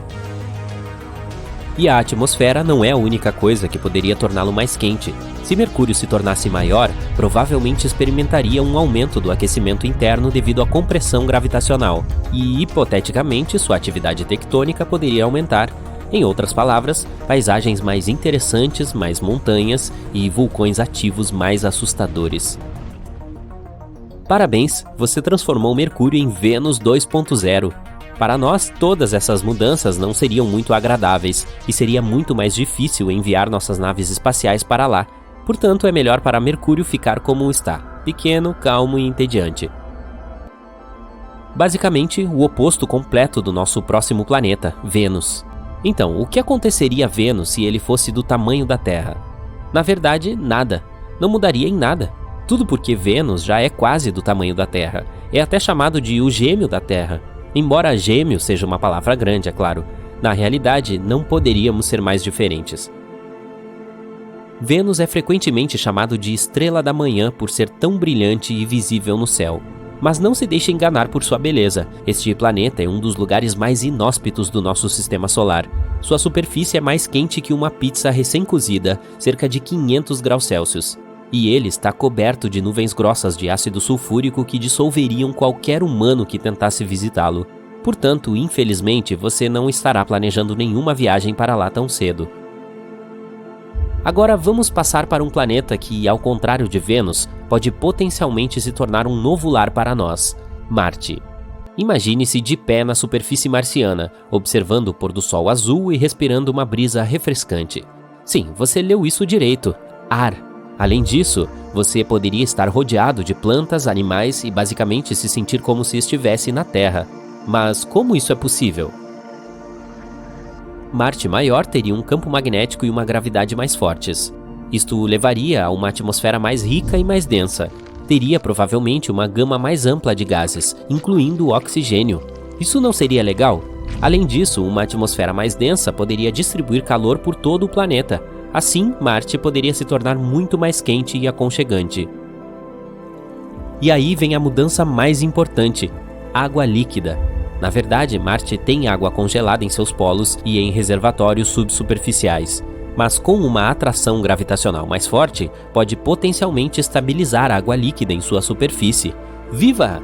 E a atmosfera não é a única coisa que poderia torná-lo mais quente. Se Mercúrio se tornasse maior, provavelmente experimentaria um aumento do aquecimento interno devido à compressão gravitacional, e, hipoteticamente, sua atividade tectônica poderia aumentar. Em outras palavras, paisagens mais interessantes, mais montanhas e vulcões ativos mais assustadores. Parabéns, você transformou Mercúrio em Vênus 2.0. Para nós, todas essas mudanças não seriam muito agradáveis e seria muito mais difícil enviar nossas naves espaciais para lá. Portanto, é melhor para Mercúrio ficar como está, pequeno, calmo e entediante. Basicamente, o oposto completo do nosso próximo planeta, Vênus. Então, o que aconteceria a Vênus se ele fosse do tamanho da Terra? Na verdade, nada. Não mudaria em nada. Tudo porque Vênus já é quase do tamanho da Terra. É até chamado de o gêmeo da Terra. Embora gêmeo seja uma palavra grande, é claro, na realidade não poderíamos ser mais diferentes. Vênus é frequentemente chamado de estrela da manhã por ser tão brilhante e visível no céu. Mas não se deixe enganar por sua beleza. Este planeta é um dos lugares mais inóspitos do nosso sistema solar. Sua superfície é mais quente que uma pizza recém-cozida, cerca de 500 graus Celsius. E ele está coberto de nuvens grossas de ácido sulfúrico que dissolveriam qualquer humano que tentasse visitá-lo. Portanto, infelizmente, você não estará planejando nenhuma viagem para lá tão cedo. Agora vamos passar para um planeta que, ao contrário de Vênus, pode potencialmente se tornar um novo lar para nós, Marte. Imagine-se de pé na superfície marciana, observando o pôr do sol azul e respirando uma brisa refrescante. Sim, você leu isso direito, ar. Além disso, você poderia estar rodeado de plantas, animais e basicamente se sentir como se estivesse na Terra. Mas como isso é possível? Marte maior teria um campo magnético e uma gravidade mais fortes. Isto o levaria a uma atmosfera mais rica e mais densa. Teria provavelmente uma gama mais ampla de gases, incluindo o oxigênio. Isso não seria legal? Além disso, uma atmosfera mais densa poderia distribuir calor por todo o planeta. Assim, Marte poderia se tornar muito mais quente e aconchegante. E aí vem a mudança mais importante: água líquida. Na verdade, Marte tem água congelada em seus polos e em reservatórios subsuperficiais. Mas com uma atração gravitacional mais forte, pode potencialmente estabilizar a água líquida em sua superfície. Viva!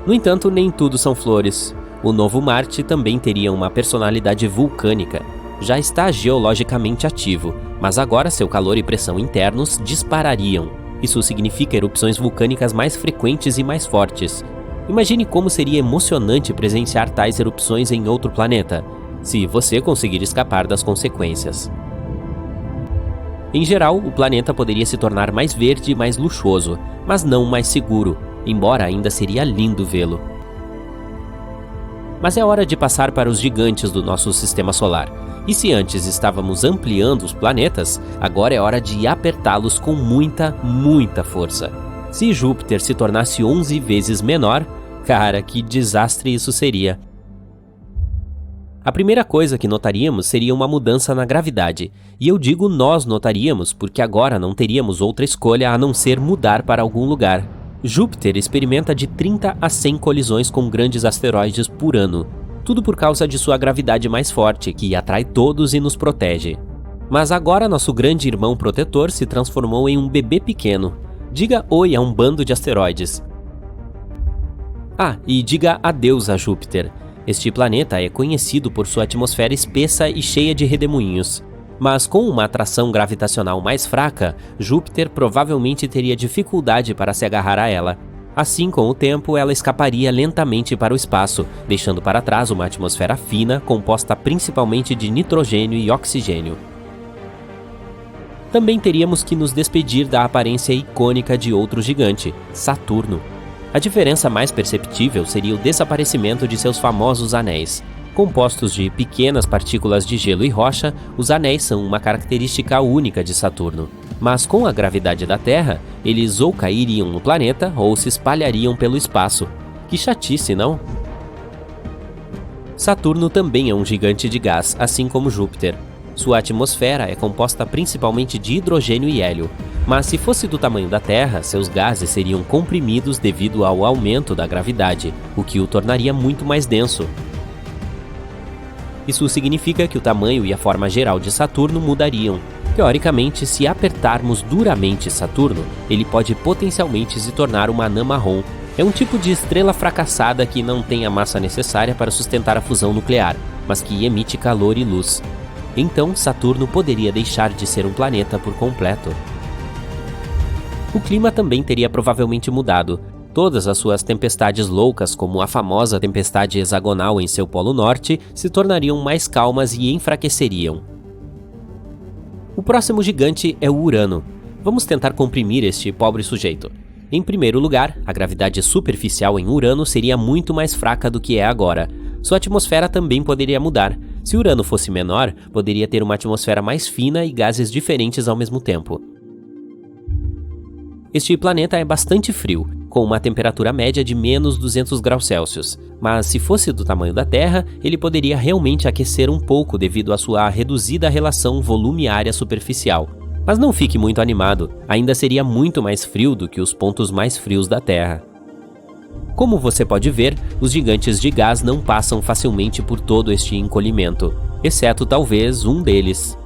No entanto, nem tudo são flores. O novo Marte também teria uma personalidade vulcânica. Já está geologicamente ativo, mas agora seu calor e pressão internos disparariam. Isso significa erupções vulcânicas mais frequentes e mais fortes. Imagine como seria emocionante presenciar tais erupções em outro planeta, se você conseguir escapar das consequências. Em geral, o planeta poderia se tornar mais verde e mais luxuoso, mas não mais seguro, embora ainda seria lindo vê-lo. Mas é hora de passar para os gigantes do nosso sistema solar. E se antes estávamos ampliando os planetas, agora é hora de apertá-los com muita força. Se Júpiter se tornasse 11 vezes menor, Cara, que desastre isso seria! A primeira coisa que notaríamos seria uma mudança na gravidade, e eu digo nós notaríamos porque agora não teríamos outra escolha a não ser mudar para algum lugar. Júpiter experimenta de 30 a 100 colisões com grandes asteroides por ano, tudo por causa de sua gravidade mais forte, que atrai todos e nos protege. Mas agora nosso grande irmão protetor se transformou em um bebê pequeno. Diga oi a um bando de asteroides. Ah, e diga adeus a Júpiter. Este planeta é conhecido por sua atmosfera espessa e cheia de redemoinhos. Mas com uma atração gravitacional mais fraca, Júpiter provavelmente teria dificuldade para se agarrar a ela. Assim, com o tempo, ela escaparia lentamente para o espaço, deixando para trás uma atmosfera fina composta principalmente de nitrogênio e oxigênio. Também teríamos que nos despedir da aparência icônica de outro gigante, Saturno. A diferença mais perceptível seria o desaparecimento de seus famosos anéis. Compostos de pequenas partículas de gelo e rocha, os anéis são uma característica única de Saturno. Mas com a gravidade da Terra, eles ou cairiam no planeta ou se espalhariam pelo espaço. Que chatice, não? Saturno também é um gigante de gás, assim como Júpiter. Sua atmosfera é composta principalmente de hidrogênio e hélio, mas se fosse do tamanho da Terra, seus gases seriam comprimidos devido ao aumento da gravidade, o que o tornaria muito mais denso. Isso significa que o tamanho e a forma geral de Saturno mudariam. Teoricamente, se apertarmos duramente Saturno, ele pode potencialmente se tornar uma anã marrom. É um tipo de estrela fracassada que não tem a massa necessária para sustentar a fusão nuclear, mas que emite calor e luz. Então, Saturno poderia deixar de ser um planeta por completo. O clima também teria provavelmente mudado. Todas as suas tempestades loucas, como a famosa tempestade hexagonal em seu polo norte, se tornariam mais calmas e enfraqueceriam. O próximo gigante é o Urano. Vamos tentar comprimir este pobre sujeito. Em primeiro lugar, a gravidade superficial em Urano seria muito mais fraca do que é agora. Sua atmosfera também poderia mudar. Se Urano fosse menor, poderia ter uma atmosfera mais fina e gases diferentes ao mesmo tempo. Este planeta é bastante frio, com uma temperatura média de menos 200 graus Celsius, mas se fosse do tamanho da Terra, ele poderia realmente aquecer um pouco devido à sua reduzida relação volume-área superficial. Mas não fique muito animado, ainda seria muito mais frio do que os pontos mais frios da Terra. Como você pode ver, os gigantes de gás não passam facilmente por todo este encolhimento, exceto talvez um deles.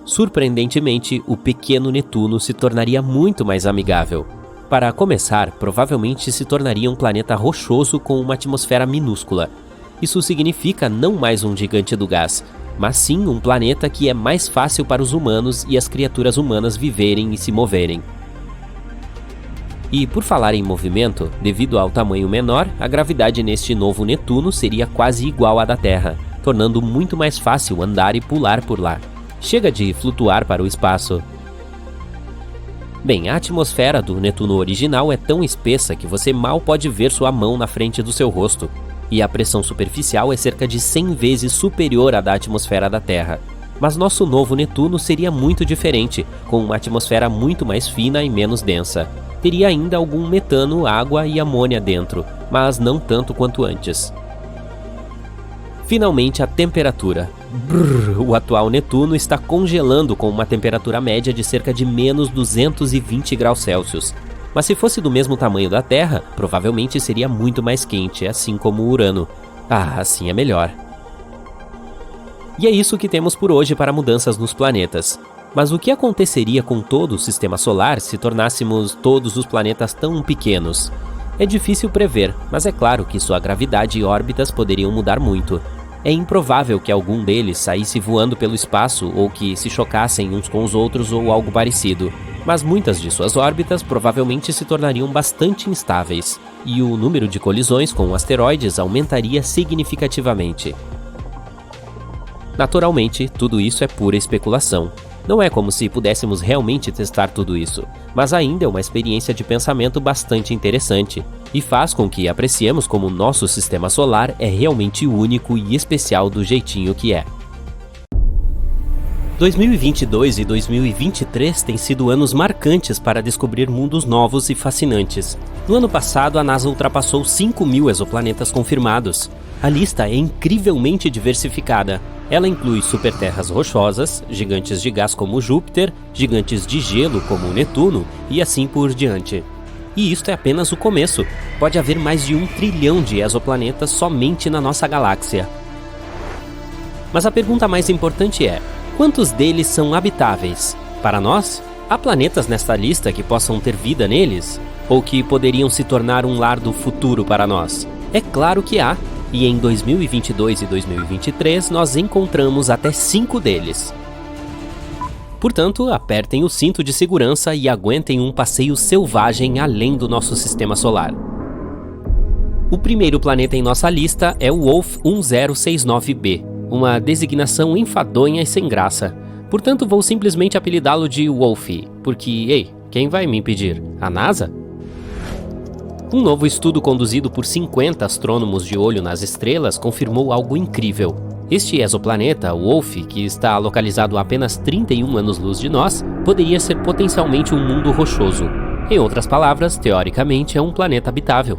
Surpreendentemente, o pequeno Netuno se tornaria muito mais amigável. Para começar, provavelmente se tornaria um planeta rochoso com uma atmosfera minúscula. Isso significa não mais um gigante do gás, mas sim um planeta que é mais fácil para os humanos e as criaturas humanas viverem e se moverem. E por falar em movimento, devido ao tamanho menor, a gravidade neste novo Netuno seria quase igual à da Terra, tornando muito mais fácil andar e pular por lá. Chega de flutuar para o espaço. Bem, a atmosfera do Netuno original é tão espessa que você mal pode ver sua mão na frente do seu rosto, e a pressão superficial é cerca de 100 vezes superior à da atmosfera da Terra. Mas nosso novo Netuno seria muito diferente, com uma atmosfera muito mais fina e menos densa. Teria ainda algum metano, água e amônia dentro, mas não tanto quanto antes. Finalmente, a temperatura. O atual Netuno está congelando com uma temperatura média de cerca de menos 220 graus Celsius. Mas se fosse do mesmo tamanho da Terra, provavelmente seria muito mais quente, assim como o Urano. Ah, assim é melhor. E é isso que temos por hoje para mudanças nos planetas. Mas o que aconteceria com todo o Sistema Solar se tornássemos todos os planetas tão pequenos? É difícil prever, mas é claro que sua gravidade e órbitas poderiam mudar muito. É improvável que algum deles saísse voando pelo espaço ou que se chocassem uns com os outros ou algo parecido. Mas muitas de suas órbitas provavelmente se tornariam bastante instáveis, e o número de colisões com asteroides aumentaria significativamente. Naturalmente, tudo isso é pura especulação. Não é como se pudéssemos realmente testar tudo isso, mas ainda é uma experiência de pensamento bastante interessante, e faz com que apreciemos como nosso sistema solar é realmente único e especial do jeitinho que é. 2022 e 2023 têm sido anos marcantes para descobrir mundos novos e fascinantes. No ano passado, a NASA ultrapassou 5.000 exoplanetas confirmados. A lista é incrivelmente diversificada. Ela inclui superterras rochosas, gigantes de gás como Júpiter, gigantes de gelo como Netuno e assim por diante. E isto é apenas o começo. Pode haver mais de 1 trilhão de exoplanetas somente na nossa galáxia. Mas a pergunta mais importante é: quantos deles são habitáveis? Para nós, há planetas nesta lista que possam ter vida neles? Ou que poderiam se tornar um lar do futuro para nós? É claro que há, e em 2022 e 2023 nós encontramos até 5 deles. Portanto, apertem o cinto de segurança e aguentem um passeio selvagem além do nosso sistema solar. O primeiro planeta em nossa lista é o Wolf 1069b, uma designação enfadonha e sem graça. Portanto, vou simplesmente apelidá-lo de Wolfie, porque, ei, quem vai me impedir? A NASA? Um novo estudo conduzido por 50 astrônomos de olho nas estrelas confirmou algo incrível. Este exoplaneta, o Wolf, que está localizado a apenas 31 anos-luz de nós, poderia ser potencialmente um mundo rochoso. Em outras palavras, teoricamente, é um planeta habitável.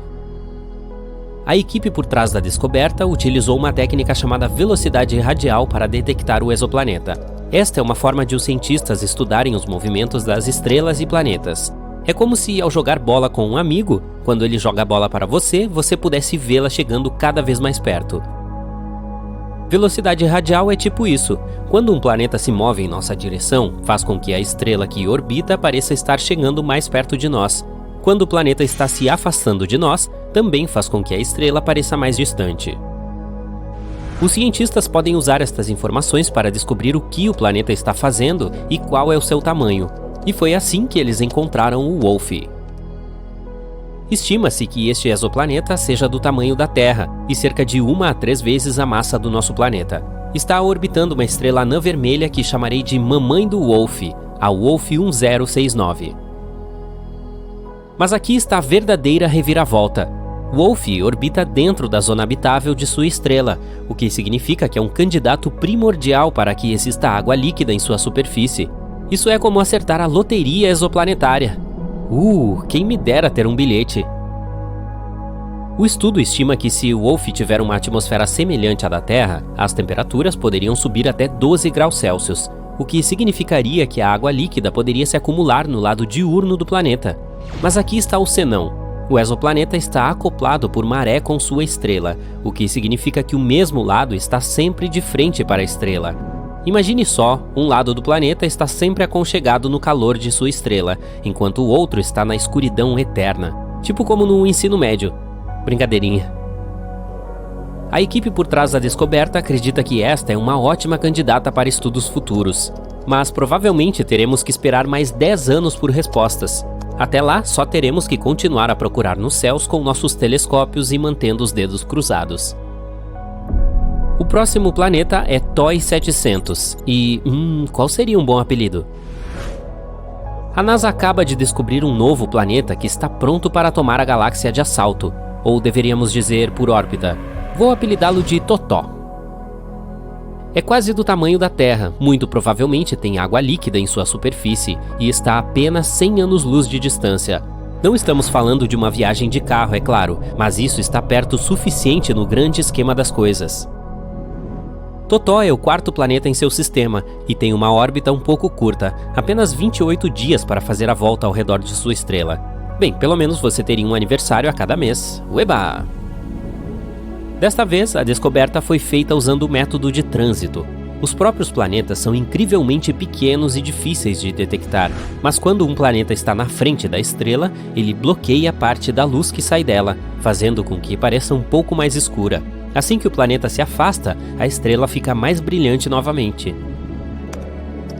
A equipe por trás da descoberta utilizou uma técnica chamada velocidade radial para detectar o exoplaneta. Esta é uma forma de os cientistas estudarem os movimentos das estrelas e planetas. É como se, ao jogar bola com um amigo, quando ele joga a bola para você, você pudesse vê-la chegando cada vez mais perto. Velocidade radial é tipo isso. Quando um planeta se move em nossa direção, faz com que a estrela que orbita pareça estar chegando mais perto de nós. Quando o planeta está se afastando de nós, também faz com que a estrela pareça mais distante. Os cientistas podem usar estas informações para descobrir o que o planeta está fazendo e qual é o seu tamanho. E foi assim que eles encontraram o Wolf. Estima-se que este exoplaneta seja do tamanho da Terra e cerca de 1 a 3 vezes a massa do nosso planeta. Está orbitando uma estrela anã vermelha que chamarei de Mamãe do Wolf, a Wolf 1069. Mas aqui está a verdadeira reviravolta. Wolf orbita dentro da zona habitável de sua estrela, o que significa que é um candidato primordial para que exista água líquida em sua superfície. Isso é como acertar a loteria exoplanetária. Quem me dera ter um bilhete. O estudo estima que se o Wolf tiver uma atmosfera semelhante à da Terra, as temperaturas poderiam subir até 12 graus Celsius, o que significaria que a água líquida poderia se acumular no lado diurno do planeta. Mas aqui está o senão. O exoplaneta está acoplado por maré com sua estrela, o que significa que o mesmo lado está sempre de frente para a estrela. Imagine só, um lado do planeta está sempre aconchegado no calor de sua estrela, enquanto o outro está na escuridão eterna. Tipo como no ensino médio. Brincadeirinha. A equipe por trás da descoberta acredita que esta é uma ótima candidata para estudos futuros. Mas provavelmente teremos que esperar mais 10 anos por respostas. Até lá, só teremos que continuar a procurar nos céus com nossos telescópios e mantendo os dedos cruzados. O próximo planeta é TOI 700 e, qual seria um bom apelido? A NASA acaba de descobrir um novo planeta que está pronto para tomar a galáxia de assalto, ou deveríamos dizer por órbita. Vou apelidá-lo de Totó. É quase do tamanho da Terra, muito provavelmente tem água líquida em sua superfície e está a apenas 100 anos-luz de distância. Não estamos falando de uma viagem de carro, é claro, mas isso está perto o suficiente no grande esquema das coisas. Totó é o 4º planeta em seu sistema e tem uma órbita um pouco curta, apenas 28 dias para fazer a volta ao redor de sua estrela. Bem, pelo menos você teria um aniversário a cada mês. Ueba! Desta vez, a descoberta foi feita usando o método de trânsito. Os próprios planetas são incrivelmente pequenos e difíceis de detectar, mas quando um planeta está na frente da estrela, ele bloqueia parte da luz que sai dela, fazendo com que pareça um pouco mais escura. Assim que o planeta se afasta, a estrela fica mais brilhante novamente.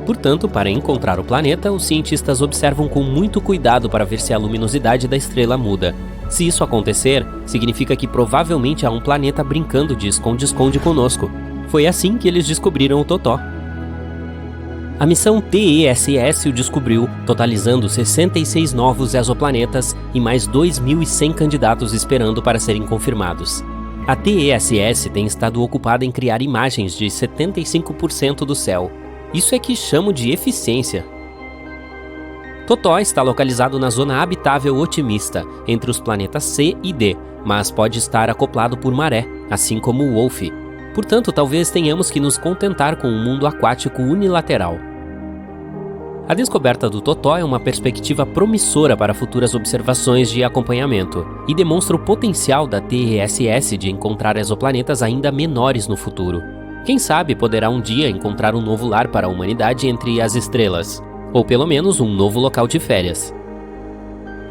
Portanto, para encontrar o planeta, os cientistas observam com muito cuidado para ver se a luminosidade da estrela muda. Se isso acontecer, significa que provavelmente há um planeta brincando de esconde-esconde conosco. Foi assim que eles descobriram o Totó. A missão TESS o descobriu, totalizando 66 novos exoplanetas e mais 2.100 candidatos esperando para serem confirmados. A TESS tem estado ocupada em criar imagens de 75% do céu. Isso é que chamo de eficiência. Totó está localizado na zona habitável otimista, entre os planetas C e D, mas pode estar acoplado por maré, assim como o Wolf. Portanto, talvez tenhamos que nos contentar com um mundo aquático unilateral. A descoberta do Totó é uma perspectiva promissora para futuras observações de acompanhamento e demonstra o potencial da TESS de encontrar exoplanetas ainda menores no futuro. Quem sabe poderá um dia encontrar um novo lar para a humanidade entre as estrelas, ou pelo menos um novo local de férias.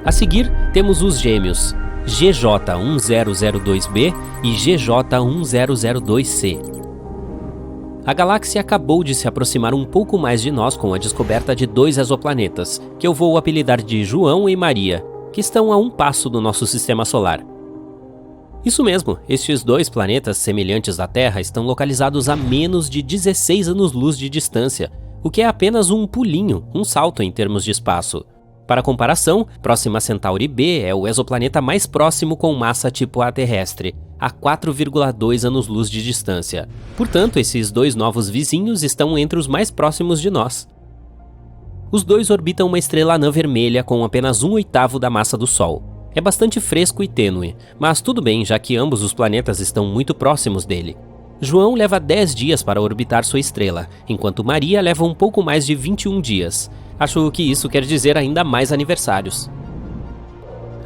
A seguir, temos os gêmeos GJ1002b e GJ1002c. A galáxia acabou de se aproximar um pouco mais de nós com a descoberta de 2 exoplanetas, que eu vou apelidar de João e Maria, que estão a um passo do nosso sistema solar. Isso mesmo, estes 2 planetas semelhantes à Terra estão localizados a menos de 16 anos-luz de distância, o que é apenas um pulinho, um salto em termos de espaço. Para comparação, Próxima Centauri b é o exoplaneta mais próximo com massa tipo A terrestre, a 4,2 anos-luz de distância. Portanto, esses 2 novos vizinhos estão entre os mais próximos de nós. Os 2 orbitam uma estrela anã vermelha com apenas 1/8 da massa do Sol. É bastante fresco e tênue, mas tudo bem, já que ambos os planetas estão muito próximos dele. João leva 10 dias para orbitar sua estrela, enquanto Maria leva um pouco mais de 21 dias. Acho que isso quer dizer ainda mais aniversários.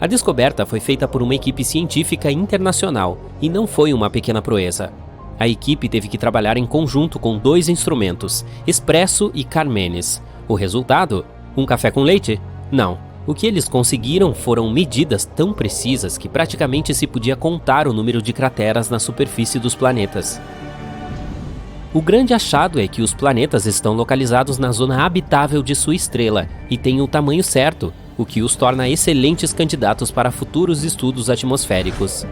A descoberta foi feita por uma equipe científica internacional e não foi uma pequena proeza. A equipe teve que trabalhar em conjunto com 2 instrumentos, Expresso e Carmenes. O resultado? Um café com leite? Não. O que eles conseguiram foram medidas tão precisas que praticamente se podia contar o número de crateras na superfície dos planetas. O grande achado é que os planetas estão localizados na zona habitável de sua estrela e têm o tamanho certo, o que os torna excelentes candidatos para futuros estudos atmosféricos.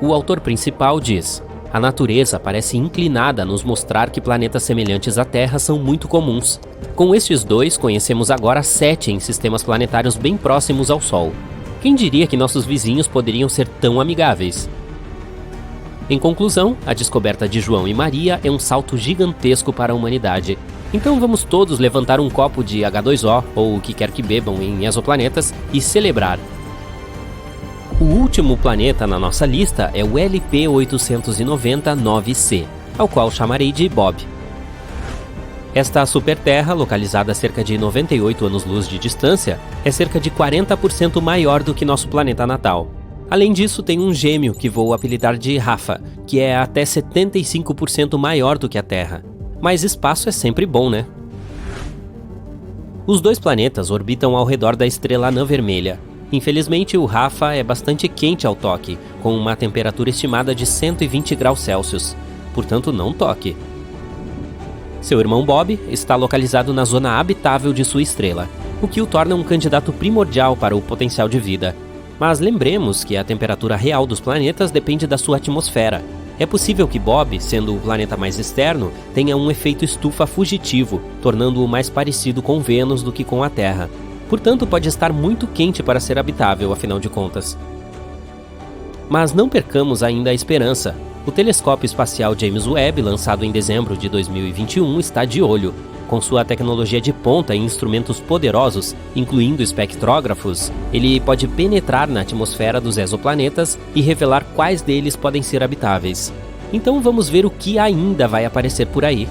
O autor principal diz: a natureza parece inclinada a nos mostrar que planetas semelhantes à Terra são muito comuns. Com estes 2, conhecemos agora 7 em sistemas planetários bem próximos ao Sol. Quem diria que nossos vizinhos poderiam ser tão amigáveis? Em conclusão, a descoberta de João e Maria é um salto gigantesco para a humanidade. Então vamos todos levantar um copo de H2O, ou o que quer que bebam em exoplanetas, e celebrar. O último planeta na nossa lista é o LP-890-9C, ao qual chamarei de Bob. Esta superterra, localizada a cerca de 98 anos-luz de distância, é cerca de 40% maior do que nosso planeta natal. Além disso, tem um gêmeo que vou apelidar de Rafa, que é até 75% maior do que a Terra. Mas espaço é sempre bom, né? Os 2 planetas orbitam ao redor da estrela anã vermelha. Infelizmente, o Rafa é bastante quente ao toque, com uma temperatura estimada de 120 graus Celsius. Portanto, não toque. Seu irmão Bob está localizado na zona habitável de sua estrela, o que o torna um candidato primordial para o potencial de vida. Mas lembremos que a temperatura real dos planetas depende da sua atmosfera. É possível que Bob, sendo o planeta mais externo, tenha um efeito estufa fugitivo, tornando-o mais parecido com Vênus do que com a Terra. Portanto, pode estar muito quente para ser habitável, afinal de contas. Mas não percamos ainda a esperança. O telescópio espacial James Webb, lançado em dezembro de 2021, está de olho. Com sua tecnologia de ponta e instrumentos poderosos, incluindo espectrógrafos, ele pode penetrar na atmosfera dos exoplanetas e revelar quais deles podem ser habitáveis. Então vamos ver o que ainda vai aparecer por aí.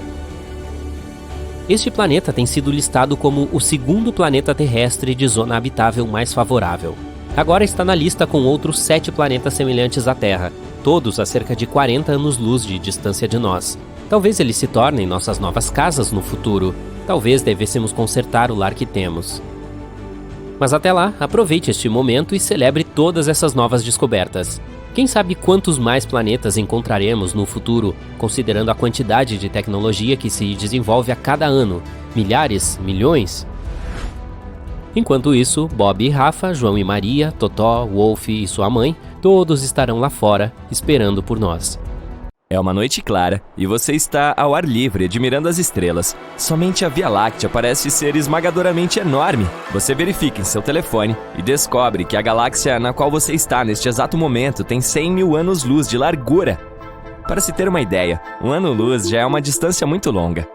Este planeta tem sido listado como o 2º planeta terrestre de zona habitável mais favorável. Agora está na lista com outros 7 planetas semelhantes à Terra, todos a cerca de 40 anos-luz de distância de nós. Talvez eles se tornem nossas novas casas no futuro. Talvez devêssemos consertar o lar que temos. Mas até lá, aproveite este momento e celebre todas essas novas descobertas. Quem sabe quantos mais planetas encontraremos no futuro, considerando a quantidade de tecnologia que se desenvolve a cada ano? Milhares? Milhões? Enquanto isso, Bob e Rafa, João e Maria, Totó, Wolf e sua mãe, todos estarão lá fora, esperando por nós. É uma noite clara e você está ao ar livre, admirando as estrelas. Somente a Via Láctea parece ser esmagadoramente enorme. Você verifica em seu telefone e descobre que a galáxia na qual você está neste exato momento tem 100 mil anos-luz de largura. Para se ter uma ideia, um ano-luz já é uma distância muito longa.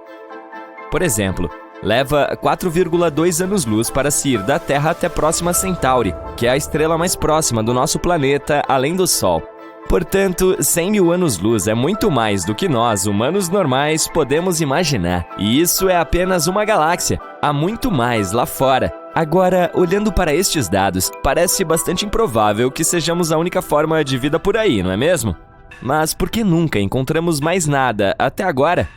Por exemplo, leva 4,2 anos-luz para se ir da Terra até Próxima Centauri, que é a estrela mais próxima do nosso planeta, além do Sol. Portanto, 100 mil anos-luz é muito mais do que nós, humanos normais, podemos imaginar. E isso é apenas uma galáxia. Há muito mais lá fora. Agora, olhando para estes dados, parece bastante improvável que sejamos a única forma de vida por aí, não é mesmo? Mas por que nunca encontramos mais nada até agora?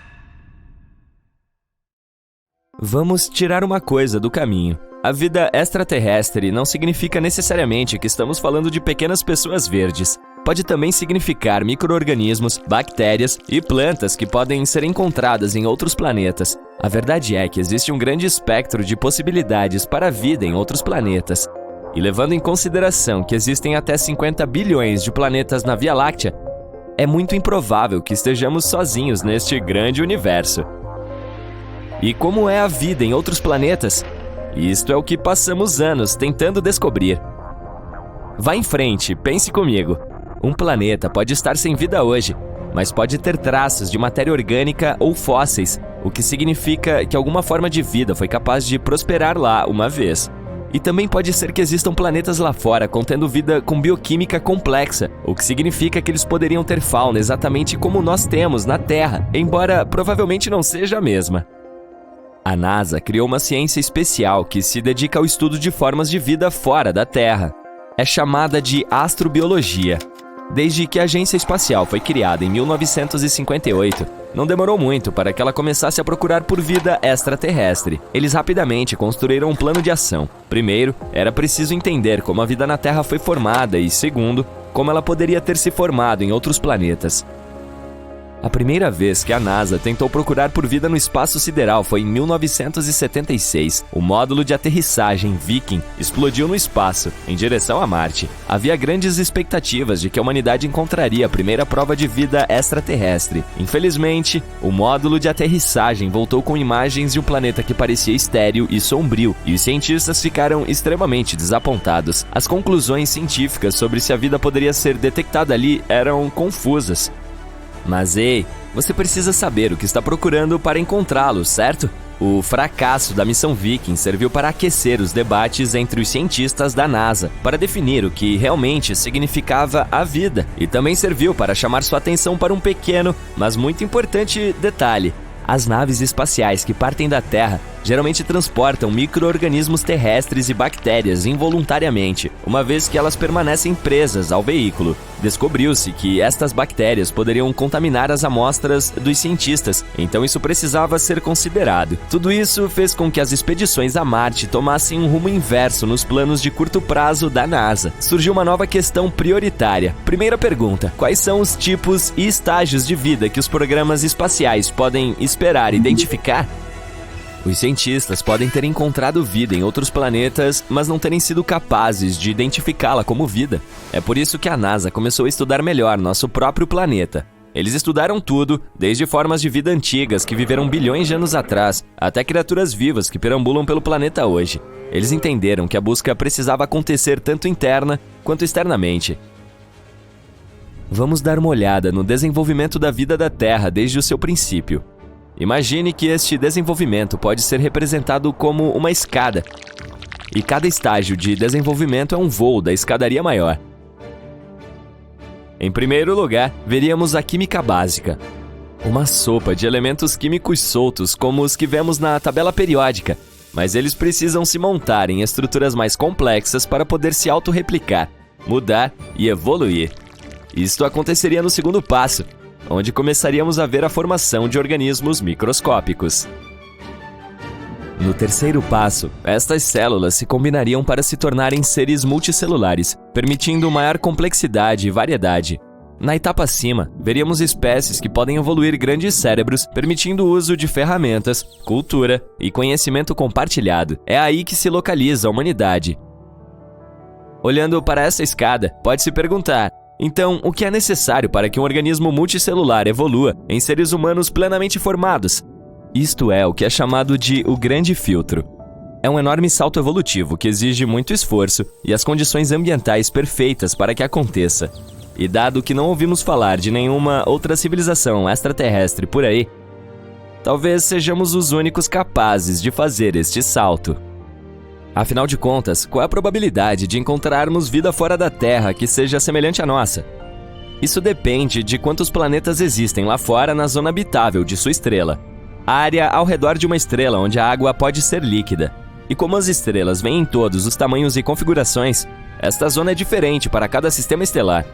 Vamos tirar uma coisa do caminho. A vida extraterrestre não significa necessariamente que estamos falando de pequenas pessoas verdes. Pode também significar micro-organismos, bactérias e plantas que podem ser encontradas em outros planetas. A verdade é que existe um grande espectro de possibilidades para a vida em outros planetas. E levando em consideração que existem até 50 bilhões de planetas na Via Láctea, é muito improvável que estejamos sozinhos neste grande universo. E como é a vida em outros planetas? Isto é o que passamos anos tentando descobrir. Vá em frente, pense comigo. Um planeta pode estar sem vida hoje, mas pode ter traços de matéria orgânica ou fósseis, o que significa que alguma forma de vida foi capaz de prosperar lá uma vez. E também pode ser que existam planetas lá fora contendo vida com bioquímica complexa, o que significa que eles poderiam ter fauna exatamente como nós temos na Terra, embora provavelmente não seja a mesma. A NASA criou uma ciência especial que se dedica ao estudo de formas de vida fora da Terra. É chamada de astrobiologia. Desde que a Agência Espacial foi criada em 1958, não demorou muito para que ela começasse a procurar por vida extraterrestre. Eles rapidamente construíram um plano de ação. Primeiro, era preciso entender como a vida na Terra foi formada e, segundo, como ela poderia ter se formado em outros planetas. A primeira vez que a NASA tentou procurar por vida no espaço sideral foi em 1976. O módulo de aterrissagem Viking explodiu no espaço, em direção a Marte. Havia grandes expectativas de que a humanidade encontraria a primeira prova de vida extraterrestre. Infelizmente, o módulo de aterrissagem voltou com imagens de um planeta que parecia estéril e sombrio, e os cientistas ficaram extremamente desapontados. As conclusões científicas sobre se a vida poderia ser detectada ali eram confusas. Mas ei, você precisa saber o que está procurando para encontrá-lo, certo? O fracasso da missão Viking serviu para aquecer os debates entre os cientistas da NASA, para definir o que realmente significava a vida, e também serviu para chamar sua atenção para um pequeno, mas muito importante detalhe. As naves espaciais que partem da Terra geralmente transportam micro-organismos terrestres e bactérias involuntariamente, uma vez que elas permanecem presas ao veículo. Descobriu-se que estas bactérias poderiam contaminar as amostras dos cientistas, então isso precisava ser considerado. Tudo isso fez com que as expedições a Marte tomassem um rumo inverso nos planos de curto prazo da NASA. Surgiu uma nova questão prioritária. Primeira pergunta: quais são os tipos e estágios de vida que os programas espaciais podem esperar identificar? Os cientistas podem ter encontrado vida em outros planetas, mas não terem sido capazes de identificá-la como vida. É por isso que a NASA começou a estudar melhor nosso próprio planeta. Eles estudaram tudo, desde formas de vida antigas que viveram bilhões de anos atrás, até criaturas vivas que perambulam pelo planeta hoje. Eles entenderam que a busca precisava acontecer tanto interna quanto externamente. Vamos dar uma olhada no desenvolvimento da vida da Terra desde o seu princípio. Imagine que este desenvolvimento pode ser representado como uma escada, e cada estágio de desenvolvimento é um voo da escadaria maior. Em primeiro lugar, veríamos a química básica, uma sopa de elementos químicos soltos como os que vemos na tabela periódica, mas eles precisam se montar em estruturas mais complexas para poder se autorreplicar, mudar e evoluir. Isto aconteceria no segundo passo, onde começaríamos a ver a formação de organismos microscópicos. No terceiro passo, estas células se combinariam para se tornarem seres multicelulares, permitindo maior complexidade e variedade. Na etapa acima, veríamos espécies que podem evoluir grandes cérebros, permitindo o uso de ferramentas, cultura e conhecimento compartilhado. É aí que se localiza a humanidade. Olhando para essa escada, pode se perguntar: então, o que é necessário para que um organismo multicelular evolua em seres humanos plenamente formados? Isto é o que é chamado de o grande filtro. É um enorme salto evolutivo que exige muito esforço e as condições ambientais perfeitas para que aconteça. E dado que não ouvimos falar de nenhuma outra civilização extraterrestre por aí, talvez sejamos os únicos capazes de fazer este salto. Afinal de contas, qual é a probabilidade de encontrarmos vida fora da Terra que seja semelhante à nossa? Isso depende de quantos planetas existem lá fora na zona habitável de sua estrela, a área ao redor de uma estrela onde a água pode ser líquida. E como as estrelas vêm em todos os tamanhos e configurações, esta zona é diferente para cada sistema estelar.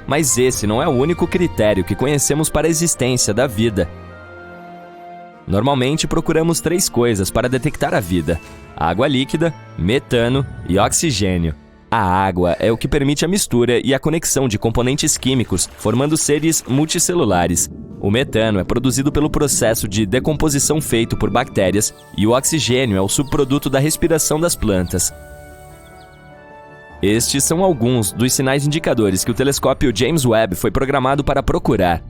Mas esse não é o único critério que conhecemos para a existência da vida. Normalmente procuramos 3 coisas para detectar a vida: água líquida, metano e oxigênio. A água é o que permite a mistura e a conexão de componentes químicos, formando seres multicelulares. O metano é produzido pelo processo de decomposição feito por bactérias e o oxigênio é o subproduto da respiração das plantas. Estes são alguns dos sinais indicadores que o telescópio James Webb foi programado para procurar.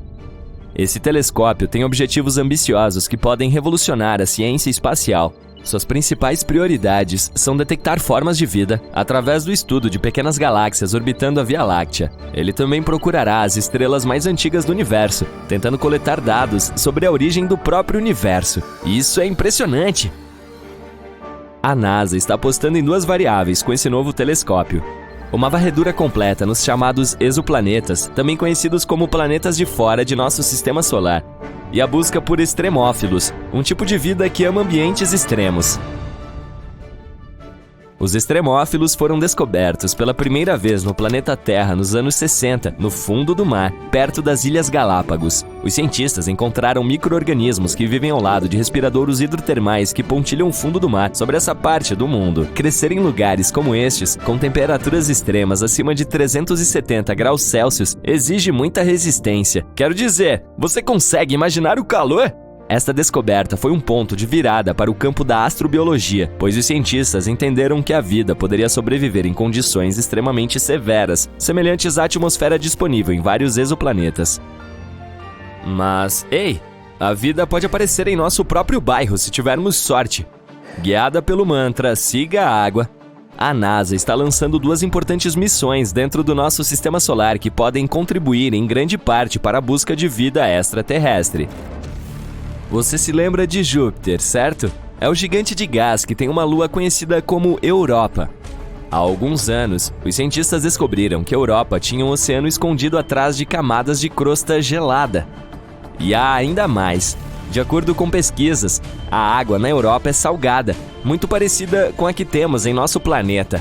Esse telescópio tem objetivos ambiciosos que podem revolucionar a ciência espacial. Suas principais prioridades são detectar formas de vida através do estudo de pequenas galáxias orbitando a Via Láctea. Ele também procurará as estrelas mais antigas do universo, tentando coletar dados sobre a origem do próprio universo. Isso é impressionante! A NASA está apostando em 2 variáveis com esse novo telescópio: uma varredura completa nos chamados exoplanetas, também conhecidos como planetas de fora de nosso sistema solar, e a busca por extremófilos, um tipo de vida que ama ambientes extremos. Os extremófilos foram descobertos pela primeira vez no planeta Terra nos anos 60, no fundo do mar, perto das Ilhas Galápagos. Os cientistas encontraram micro-organismos que vivem ao lado de respiradouros hidrotermais que pontilham o fundo do mar sobre essa parte do mundo. Crescer em lugares como estes, com temperaturas extremas acima de 370 graus Celsius, exige muita resistência. Quero dizer, você consegue imaginar o calor? Esta descoberta foi um ponto de virada para o campo da astrobiologia, pois os cientistas entenderam que a vida poderia sobreviver em condições extremamente severas, semelhantes à atmosfera disponível em vários exoplanetas. Mas, ei, a vida pode aparecer em nosso próprio bairro se tivermos sorte. Guiada pelo mantra "siga a água", a NASA está lançando 2 importantes missões dentro do nosso sistema solar que podem contribuir em grande parte para a busca de vida extraterrestre. Você se lembra de Júpiter, certo? É o gigante de gás que tem uma lua conhecida como Europa. Há alguns anos, os cientistas descobriram que Europa tinha um oceano escondido atrás de camadas de crosta gelada. E há ainda mais. De acordo com pesquisas, a água na Europa é salgada, muito parecida com a que temos em nosso planeta.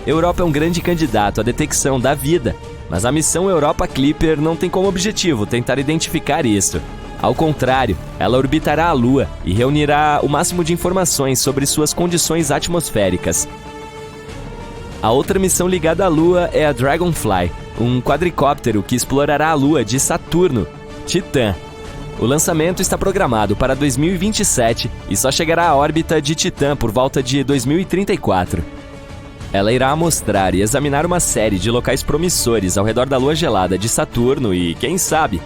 Europa é um grande candidato à detecção da vida, mas a missão Europa Clipper não tem como objetivo tentar identificar isso. Ao contrário, ela orbitará a Lua e reunirá o máximo de informações sobre suas condições atmosféricas. A outra missão ligada à Lua é a Dragonfly, um quadricóptero que explorará a Lua de Saturno, Titã. O lançamento está programado para 2027 e só chegará à órbita de Titã por volta de 2034. Ela irá amostrar e examinar uma série de locais promissores ao redor da Lua gelada de Saturno e, quem sabe,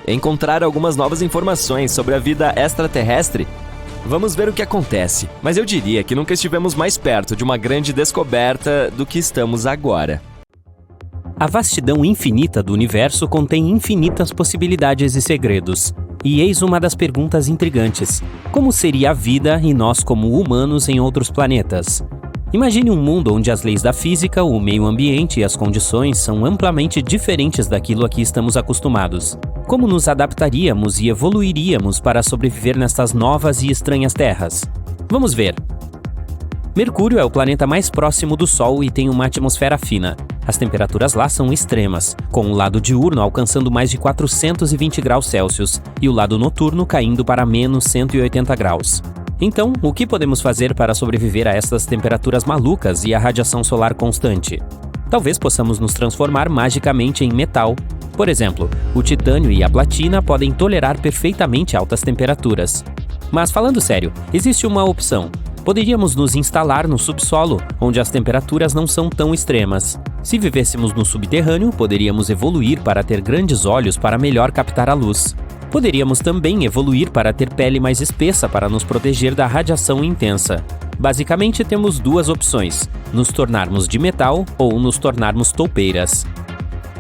encontrar algumas novas informações sobre a vida extraterrestre. Vamos ver o que acontece, mas eu diria que nunca estivemos mais perto de uma grande descoberta do que estamos agora. A vastidão infinita do universo contém infinitas possibilidades e segredos. E eis uma das perguntas intrigantes: como seria a vida e nós como humanos em outros planetas? Imagine um mundo onde as leis da física, o meio ambiente e as condições são amplamente diferentes daquilo a que estamos acostumados. Como nos adaptaríamos e evoluiríamos para sobreviver nestas novas e estranhas terras? Vamos ver. Mercúrio é o planeta mais próximo do Sol e tem uma atmosfera fina. As temperaturas lá são extremas, com o lado diurno alcançando mais de 420 graus Celsius e o lado noturno caindo para menos 180 graus. Então, o que podemos fazer para sobreviver a estas temperaturas malucas e a radiação solar constante? Talvez possamos nos transformar magicamente em metal. Por exemplo, o titânio e a platina podem tolerar perfeitamente altas temperaturas. Mas falando sério, existe uma opção. Poderíamos nos instalar no subsolo, onde as temperaturas não são tão extremas. Se vivêssemos no subterrâneo, poderíamos evoluir para ter grandes olhos para melhor captar a luz. Poderíamos também evoluir para ter pele mais espessa para nos proteger da radiação intensa. Basicamente, temos 2 opções: nos tornarmos de metal ou nos tornarmos toupeiras.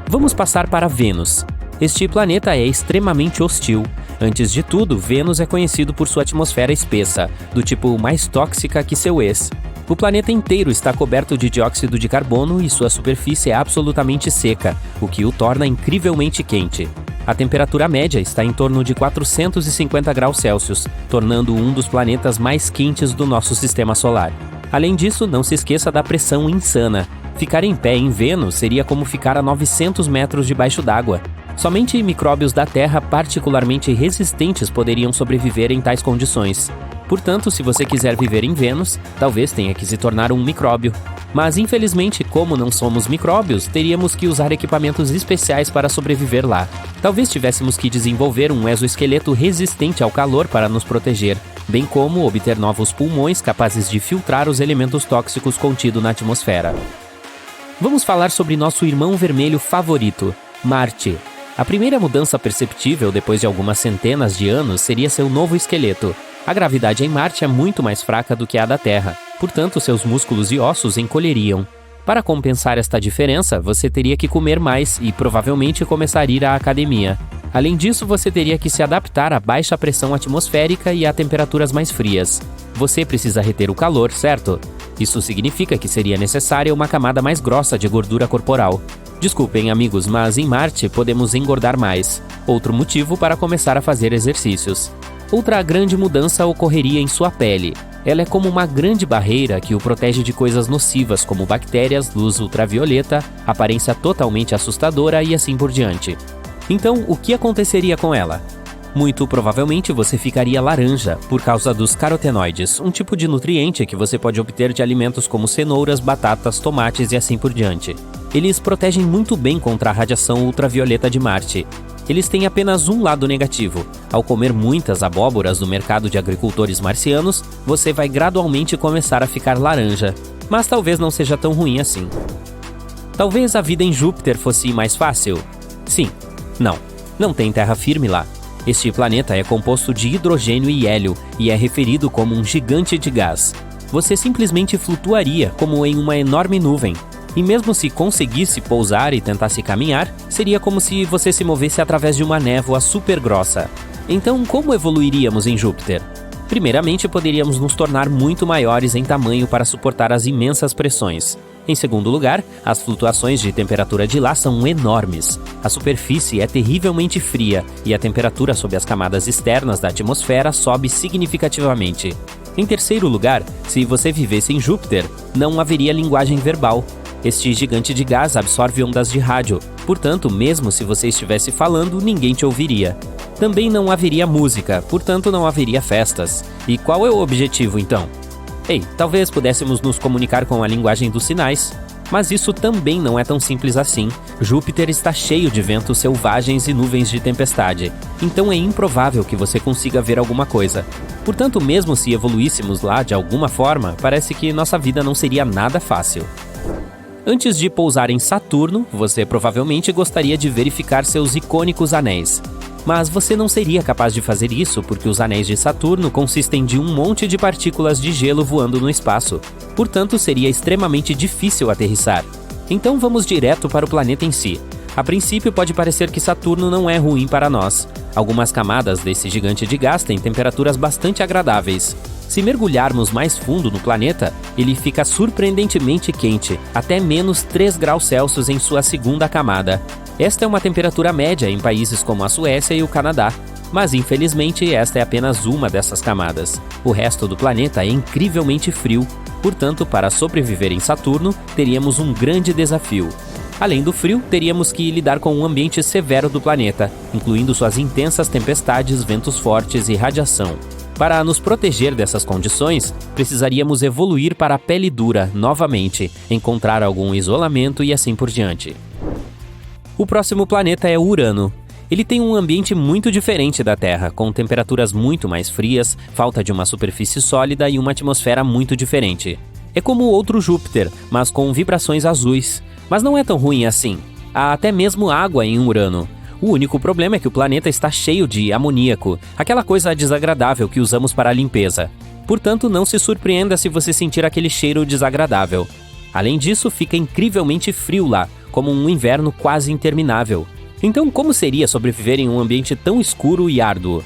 Vamos passar para Vênus. Este planeta é extremamente hostil. Antes de tudo, Vênus é conhecido por sua atmosfera espessa, do tipo mais tóxica que seu ex. O planeta inteiro está coberto de dióxido de carbono e sua superfície é absolutamente seca, o que o torna incrivelmente quente. A temperatura média está em torno de 450 graus Celsius, tornando um dos planetas mais quentes do nosso sistema solar. Além disso, não se esqueça da pressão insana. Ficar em pé em Vênus seria como ficar a 900 metros debaixo d'água. Somente micróbios da Terra particularmente resistentes poderiam sobreviver em tais condições. Portanto, se você quiser viver em Vênus, talvez tenha que se tornar um micróbio. Mas, infelizmente, como não somos micróbios, teríamos que usar equipamentos especiais para sobreviver lá. Talvez tivéssemos que desenvolver um exoesqueleto resistente ao calor para nos proteger, bem como obter novos pulmões capazes de filtrar os elementos tóxicos contidos na atmosfera. Vamos falar sobre nosso irmão vermelho favorito, Marte. A primeira mudança perceptível depois de algumas centenas de anos seria seu novo esqueleto. A gravidade em Marte é muito mais fraca do que a da Terra, portanto seus músculos e ossos encolheriam. Para compensar esta diferença, você teria que comer mais e provavelmente começar a ir à academia. Além disso, você teria que se adaptar à baixa pressão atmosférica e a temperaturas mais frias. Você precisa reter o calor, certo? Isso significa que seria necessária uma camada mais grossa de gordura corporal. Desculpem, amigos, mas em Marte podemos engordar mais. Outro motivo para começar a fazer exercícios. Outra grande mudança ocorreria em sua pele. Ela é como uma grande barreira que o protege de coisas nocivas como bactérias, luz ultravioleta, aparência totalmente assustadora e assim por diante. Então, o que aconteceria com ela? Muito provavelmente você ficaria laranja por causa dos carotenoides, um tipo de nutriente que você pode obter de alimentos como cenouras, batatas, tomates e assim por diante. Eles protegem muito bem contra a radiação ultravioleta de Marte. Eles têm apenas um lado negativo. Ao comer muitas abóboras do mercado de agricultores marcianos, você vai gradualmente começar a ficar laranja. Mas talvez não seja tão ruim assim. Talvez a vida em Júpiter fosse mais fácil? Sim. Não tem terra firme lá. Este planeta é composto de hidrogênio e hélio e é referido como um gigante de gás. Você simplesmente flutuaria como em uma enorme nuvem. E mesmo se conseguisse pousar e tentasse caminhar, seria como se você se movesse através de uma névoa super grossa. Então, como evoluiríamos em Júpiter? Primeiramente, poderíamos nos tornar muito maiores em tamanho para suportar as imensas pressões. Em segundo lugar, as flutuações de temperatura de lá são enormes. A superfície é terrivelmente fria e a temperatura sob as camadas externas da atmosfera sobe significativamente. Em terceiro lugar, se você vivesse em Júpiter, não haveria linguagem verbal. Este gigante de gás absorve ondas de rádio, portanto, mesmo se você estivesse falando, ninguém te ouviria. Também não haveria música, portanto não haveria festas. E qual é o objetivo, então? Talvez pudéssemos nos comunicar com a linguagem dos sinais. Mas isso também não é tão simples assim. Júpiter está cheio de ventos selvagens e nuvens de tempestade, então é improvável que você consiga ver alguma coisa. Portanto, mesmo se evoluíssemos lá de alguma forma, parece que nossa vida não seria nada fácil. Antes de pousar em Saturno, você provavelmente gostaria de verificar seus icônicos anéis. Mas você não seria capaz de fazer isso porque os anéis de Saturno consistem de um monte de partículas de gelo voando no espaço. Portanto, seria extremamente difícil aterrissar. Então vamos direto para o planeta em si. A princípio pode parecer que Saturno não é ruim para nós. Algumas camadas desse gigante de gás têm temperaturas bastante agradáveis. Se mergulharmos mais fundo no planeta, ele fica surpreendentemente quente, até menos 3 graus Celsius em sua segunda camada. Esta é uma temperatura média em países como a Suécia e o Canadá, mas infelizmente esta é apenas uma dessas camadas. O resto do planeta é incrivelmente frio, portanto, para sobreviver em Saturno, teríamos um grande desafio. Além do frio, teríamos que lidar com um ambiente severo do planeta, incluindo suas intensas tempestades, ventos fortes e radiação. Para nos proteger dessas condições, precisaríamos evoluir para a pele dura novamente, encontrar algum isolamento e assim por diante. O próximo planeta é Urano. Ele tem um ambiente muito diferente da Terra, com temperaturas muito mais frias, falta de uma superfície sólida e uma atmosfera muito diferente. É como outro Júpiter, mas com vibrações azuis. Mas não é tão ruim assim. Há até mesmo água em Urano. O único problema é que o planeta está cheio de amoníaco, aquela coisa desagradável que usamos para a limpeza. Portanto, não se surpreenda se você sentir aquele cheiro desagradável. Além disso, fica incrivelmente frio lá, como um inverno quase interminável. Então, como seria sobreviver em um ambiente tão escuro e árduo?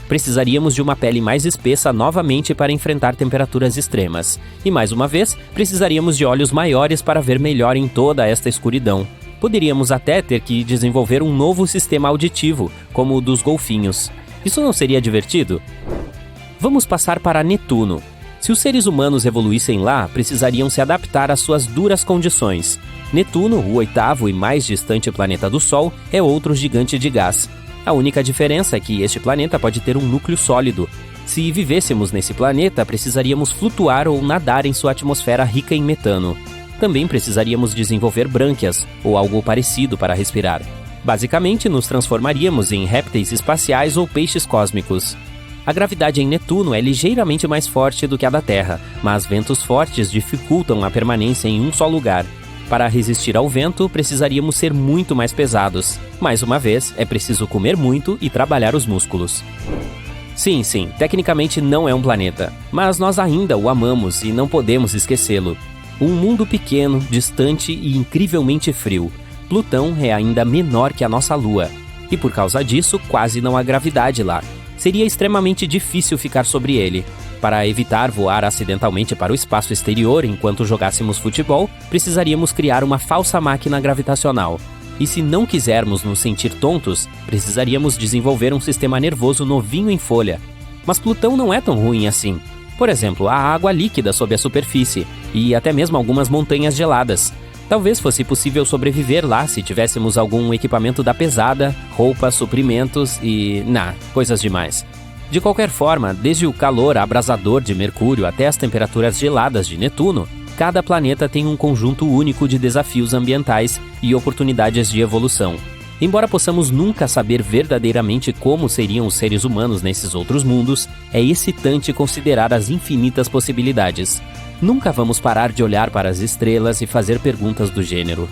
Precisaríamos de uma pele mais espessa novamente para enfrentar temperaturas extremas. E mais uma vez, precisaríamos de olhos maiores para ver melhor em toda esta escuridão. Poderíamos até ter que desenvolver um novo sistema auditivo, como o dos golfinhos. Isso não seria divertido? Vamos passar para Netuno. Se os seres humanos evoluíssem lá, precisariam se adaptar às suas duras condições. Netuno, o oitavo e mais distante planeta do Sol, é outro gigante de gás. A única diferença é que este planeta pode ter um núcleo sólido. Se vivêssemos nesse planeta, precisaríamos flutuar ou nadar em sua atmosfera rica em metano. Também precisaríamos desenvolver brânquias, ou algo parecido para respirar. Basicamente, nos transformaríamos em répteis espaciais ou peixes cósmicos. A gravidade em Netuno é ligeiramente mais forte do que a da Terra, mas ventos fortes dificultam a permanência em um só lugar. Para resistir ao vento, precisaríamos ser muito mais pesados. Mais uma vez, é preciso comer muito e trabalhar os músculos. Sim, tecnicamente não é um planeta, mas nós ainda o amamos e não podemos esquecê-lo. Um mundo pequeno, distante e incrivelmente frio. Plutão é ainda menor que a nossa Lua, e por causa disso, quase não há gravidade lá. Seria extremamente difícil ficar sobre ele. Para evitar voar acidentalmente para o espaço exterior enquanto jogássemos futebol, precisaríamos criar uma falsa máquina gravitacional. E se não quisermos nos sentir tontos, precisaríamos desenvolver um sistema nervoso novinho em folha. Mas Plutão não é tão ruim assim. Por exemplo, há água líquida sob a superfície, e até mesmo algumas montanhas geladas. Talvez fosse possível sobreviver lá se tivéssemos algum equipamento da pesada, roupas, suprimentos e... coisas demais. De qualquer forma, desde o calor abrasador de Mercúrio até as temperaturas geladas de Netuno, cada planeta tem um conjunto único de desafios ambientais e oportunidades de evolução. Embora possamos nunca saber verdadeiramente como seriam os seres humanos nesses outros mundos, é excitante considerar as infinitas possibilidades. Nunca vamos parar de olhar para as estrelas e fazer perguntas do gênero.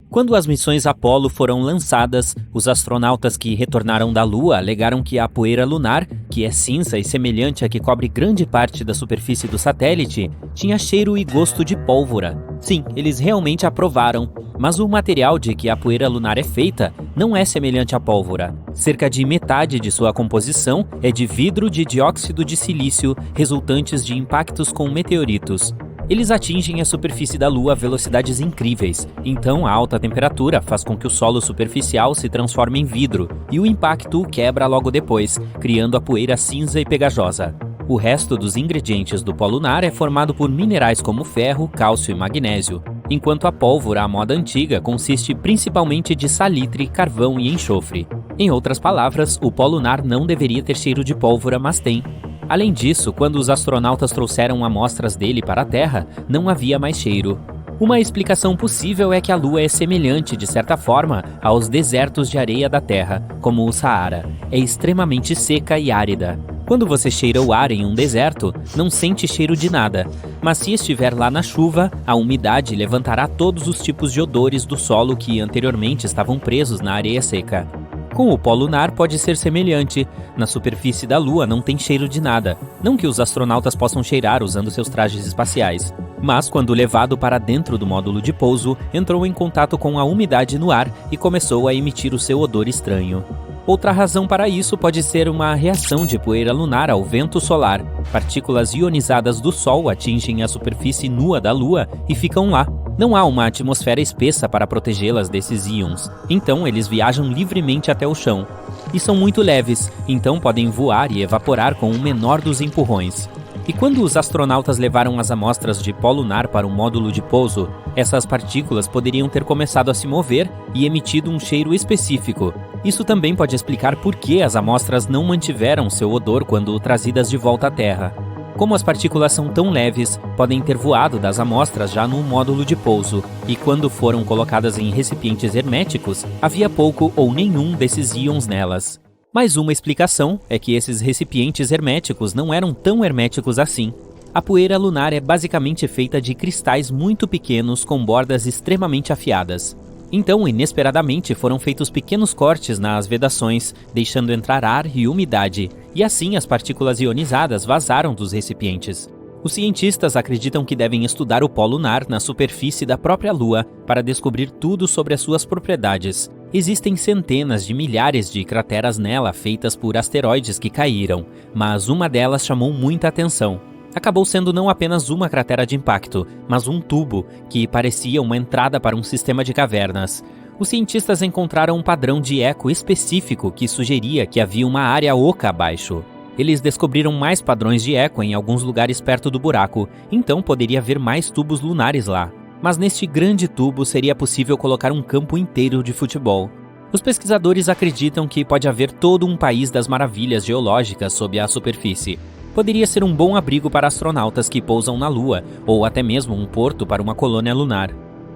Quando as missões Apollo foram lançadas, os astronautas que retornaram da Lua alegaram que a poeira lunar, que é cinza e semelhante à que cobre grande parte da superfície do satélite, tinha cheiro e gosto de pólvora. Sim, eles realmente aprovaram, mas o material de que a poeira lunar é feita não é semelhante à pólvora. Cerca de metade de sua composição é de vidro de dióxido de silício resultantes de impactos com meteoritos. Eles atingem a superfície da Lua a velocidades incríveis, então a alta temperatura faz com que o solo superficial se transforme em vidro, e o impacto o quebra logo depois, criando a poeira cinza e pegajosa. O resto dos ingredientes do pó lunar é formado por minerais como ferro, cálcio e magnésio, enquanto a pólvora à moda antiga consiste principalmente de salitre, carvão e enxofre. Em outras palavras, o pó lunar não deveria ter cheiro de pólvora, mas tem. Além disso, quando os astronautas trouxeram amostras dele para a Terra, não havia mais cheiro. Uma explicação possível é que a Lua é semelhante, de certa forma, aos desertos de areia da Terra, como o Saara. É extremamente seca e árida. Quando você cheira o ar em um deserto, não sente cheiro de nada. Mas se estiver lá na chuva, a umidade levantará todos os tipos de odores do solo que anteriormente estavam presos na areia seca. Com o pó lunar pode ser semelhante. Na superfície da Lua não tem cheiro de nada. Não que os astronautas possam cheirar usando seus trajes espaciais. Mas, quando levado para dentro do módulo de pouso, entrou em contato com a umidade no ar e começou a emitir o seu odor estranho. Outra razão para isso pode ser uma reação de poeira lunar ao vento solar. Partículas ionizadas do Sol atingem a superfície nua da Lua e ficam lá. Não há uma atmosfera espessa para protegê-las desses íons, então eles viajam livremente até o chão. E são muito leves, então podem voar e evaporar com o menor dos empurrões. E quando os astronautas levaram as amostras de pó lunar para o módulo de pouso, essas partículas poderiam ter começado a se mover e emitido um cheiro específico. Isso também pode explicar por que as amostras não mantiveram seu odor quando trazidas de volta à Terra. Como as partículas são tão leves, podem ter voado das amostras já no módulo de pouso, e quando foram colocadas em recipientes herméticos, havia pouco ou nenhum desses íons nelas. Mais uma explicação é que esses recipientes herméticos não eram tão herméticos assim. A poeira lunar é basicamente feita de cristais muito pequenos com bordas extremamente afiadas. Então, inesperadamente, foram feitos pequenos cortes nas vedações, deixando entrar ar e umidade, e assim as partículas ionizadas vazaram dos recipientes. Os cientistas acreditam que devem estudar o pó lunar na superfície da própria Lua para descobrir tudo sobre as suas propriedades. Existem centenas de milhares de crateras nela feitas por asteroides que caíram, mas uma delas chamou muita atenção. Acabou sendo não apenas uma cratera de impacto, mas um tubo que parecia uma entrada para um sistema de cavernas. Os cientistas encontraram um padrão de eco específico que sugeria que havia uma área oca abaixo. Eles descobriram mais padrões de eco em alguns lugares perto do buraco, então poderia haver mais tubos lunares lá. Mas neste grande tubo seria possível colocar um campo inteiro de futebol. Os pesquisadores acreditam que pode haver todo um país das maravilhas geológicas sob a superfície. Poderia ser um bom abrigo para astronautas que pousam na Lua, ou até mesmo um porto para uma colônia lunar.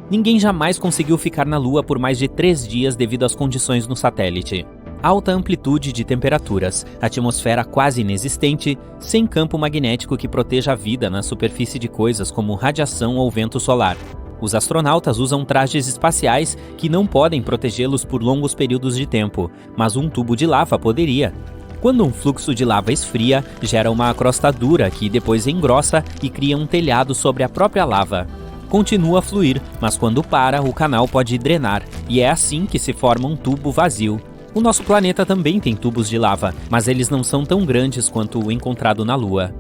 Ninguém jamais conseguiu ficar na Lua por mais de 3 dias devido às condições no satélite. Alta amplitude de temperaturas, atmosfera quase inexistente, sem campo magnético que proteja a vida na superfície de coisas como radiação ou vento solar. Os astronautas usam trajes espaciais que não podem protegê-los por longos períodos de tempo, mas um tubo de lava poderia. Quando um fluxo de lava esfria, gera uma crosta dura que depois engrossa e cria um telhado sobre a própria lava. Continua a fluir, mas quando para, o canal pode drenar, e é assim que se forma um tubo vazio. O nosso planeta também tem tubos de lava, mas eles não são tão grandes quanto o encontrado na Lua.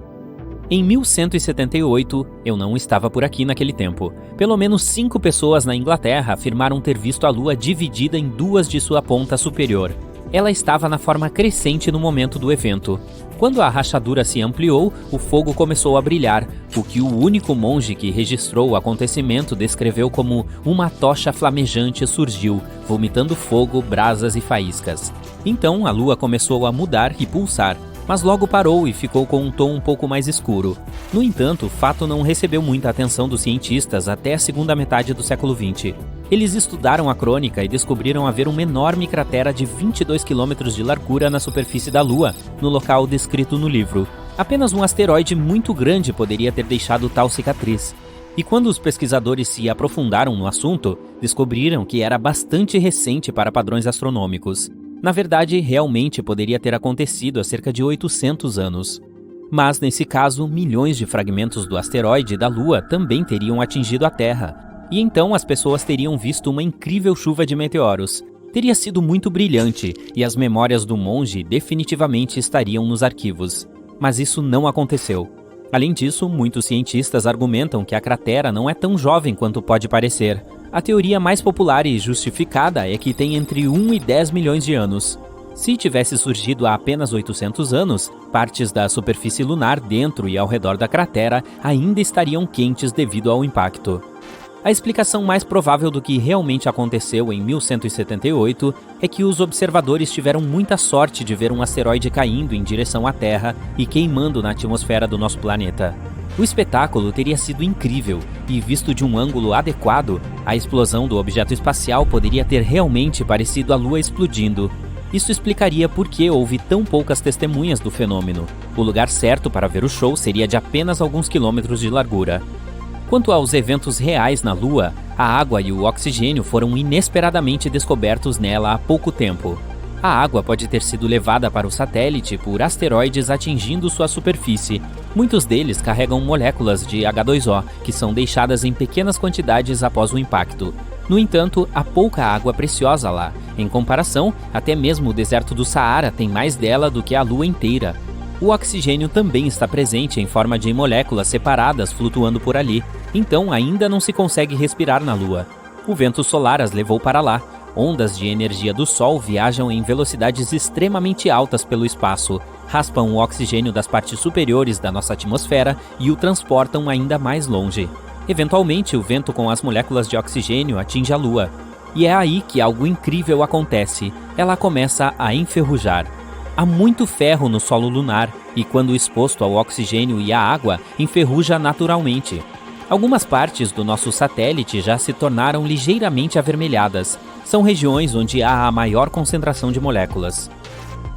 Em 1178, eu não estava por aqui naquele tempo. Pelo menos 5 pessoas na Inglaterra afirmaram ter visto a Lua dividida em 2 de sua ponta superior. Ela estava na forma crescente no momento do evento. Quando a rachadura se ampliou, o fogo começou a brilhar, o que o único monge que registrou o acontecimento descreveu como uma tocha flamejante surgiu, vomitando fogo, brasas e faíscas. Então a lua começou a mudar e pulsar, mas logo parou e ficou com um tom um pouco mais escuro. No entanto, o fato não recebeu muita atenção dos cientistas até a segunda metade do século XX. Eles estudaram a crônica e descobriram haver uma enorme cratera de 22 km de largura na superfície da Lua, no local descrito no livro. Apenas um asteroide muito grande poderia ter deixado tal cicatriz. E quando os pesquisadores se aprofundaram no assunto, descobriram que era bastante recente para padrões astronômicos. Na verdade, realmente poderia ter acontecido há cerca de 800 anos. Mas, nesse caso, milhões de fragmentos do asteroide da Lua também teriam atingido a Terra. E então as pessoas teriam visto uma incrível chuva de meteoros. Teria sido muito brilhante, e as memórias do monge definitivamente estariam nos arquivos. Mas isso não aconteceu. Além disso, muitos cientistas argumentam que a cratera não é tão jovem quanto pode parecer. A teoria mais popular e justificada é que tem entre 1 e 10 milhões de anos. Se tivesse surgido há apenas 800 anos, partes da superfície lunar dentro e ao redor da cratera ainda estariam quentes devido ao impacto. A explicação mais provável do que realmente aconteceu em 1178 é que os observadores tiveram muita sorte de ver um asteroide caindo em direção à Terra e queimando na atmosfera do nosso planeta. O espetáculo teria sido incrível e, visto de um ângulo adequado, a explosão do objeto espacial poderia ter realmente parecido a Lua explodindo. Isso explicaria por que houve tão poucas testemunhas do fenômeno. O lugar certo para ver o show seria de apenas alguns quilômetros de largura. Quanto aos eventos reais na Lua, a água e o oxigênio foram inesperadamente descobertos nela há pouco tempo. A água pode ter sido levada para o satélite por asteroides atingindo sua superfície. Muitos deles carregam moléculas de H2O, que são deixadas em pequenas quantidades após o impacto. No entanto, há pouca água preciosa lá. Em comparação, até mesmo o deserto do Saara tem mais dela do que a Lua inteira. O oxigênio também está presente em forma de moléculas separadas flutuando por ali, então ainda não se consegue respirar na Lua. O vento solar as levou para lá. Ondas de energia do Sol viajam em velocidades extremamente altas pelo espaço, raspam o oxigênio das partes superiores da nossa atmosfera e o transportam ainda mais longe. Eventualmente, o vento com as moléculas de oxigênio atinge a Lua. E é aí que algo incrível acontece. Ela começa a enferrujar. Há muito ferro no solo lunar e, quando exposto ao oxigênio e à água, enferruja naturalmente. Algumas partes do nosso satélite já se tornaram ligeiramente avermelhadas. São regiões onde há a maior concentração de moléculas.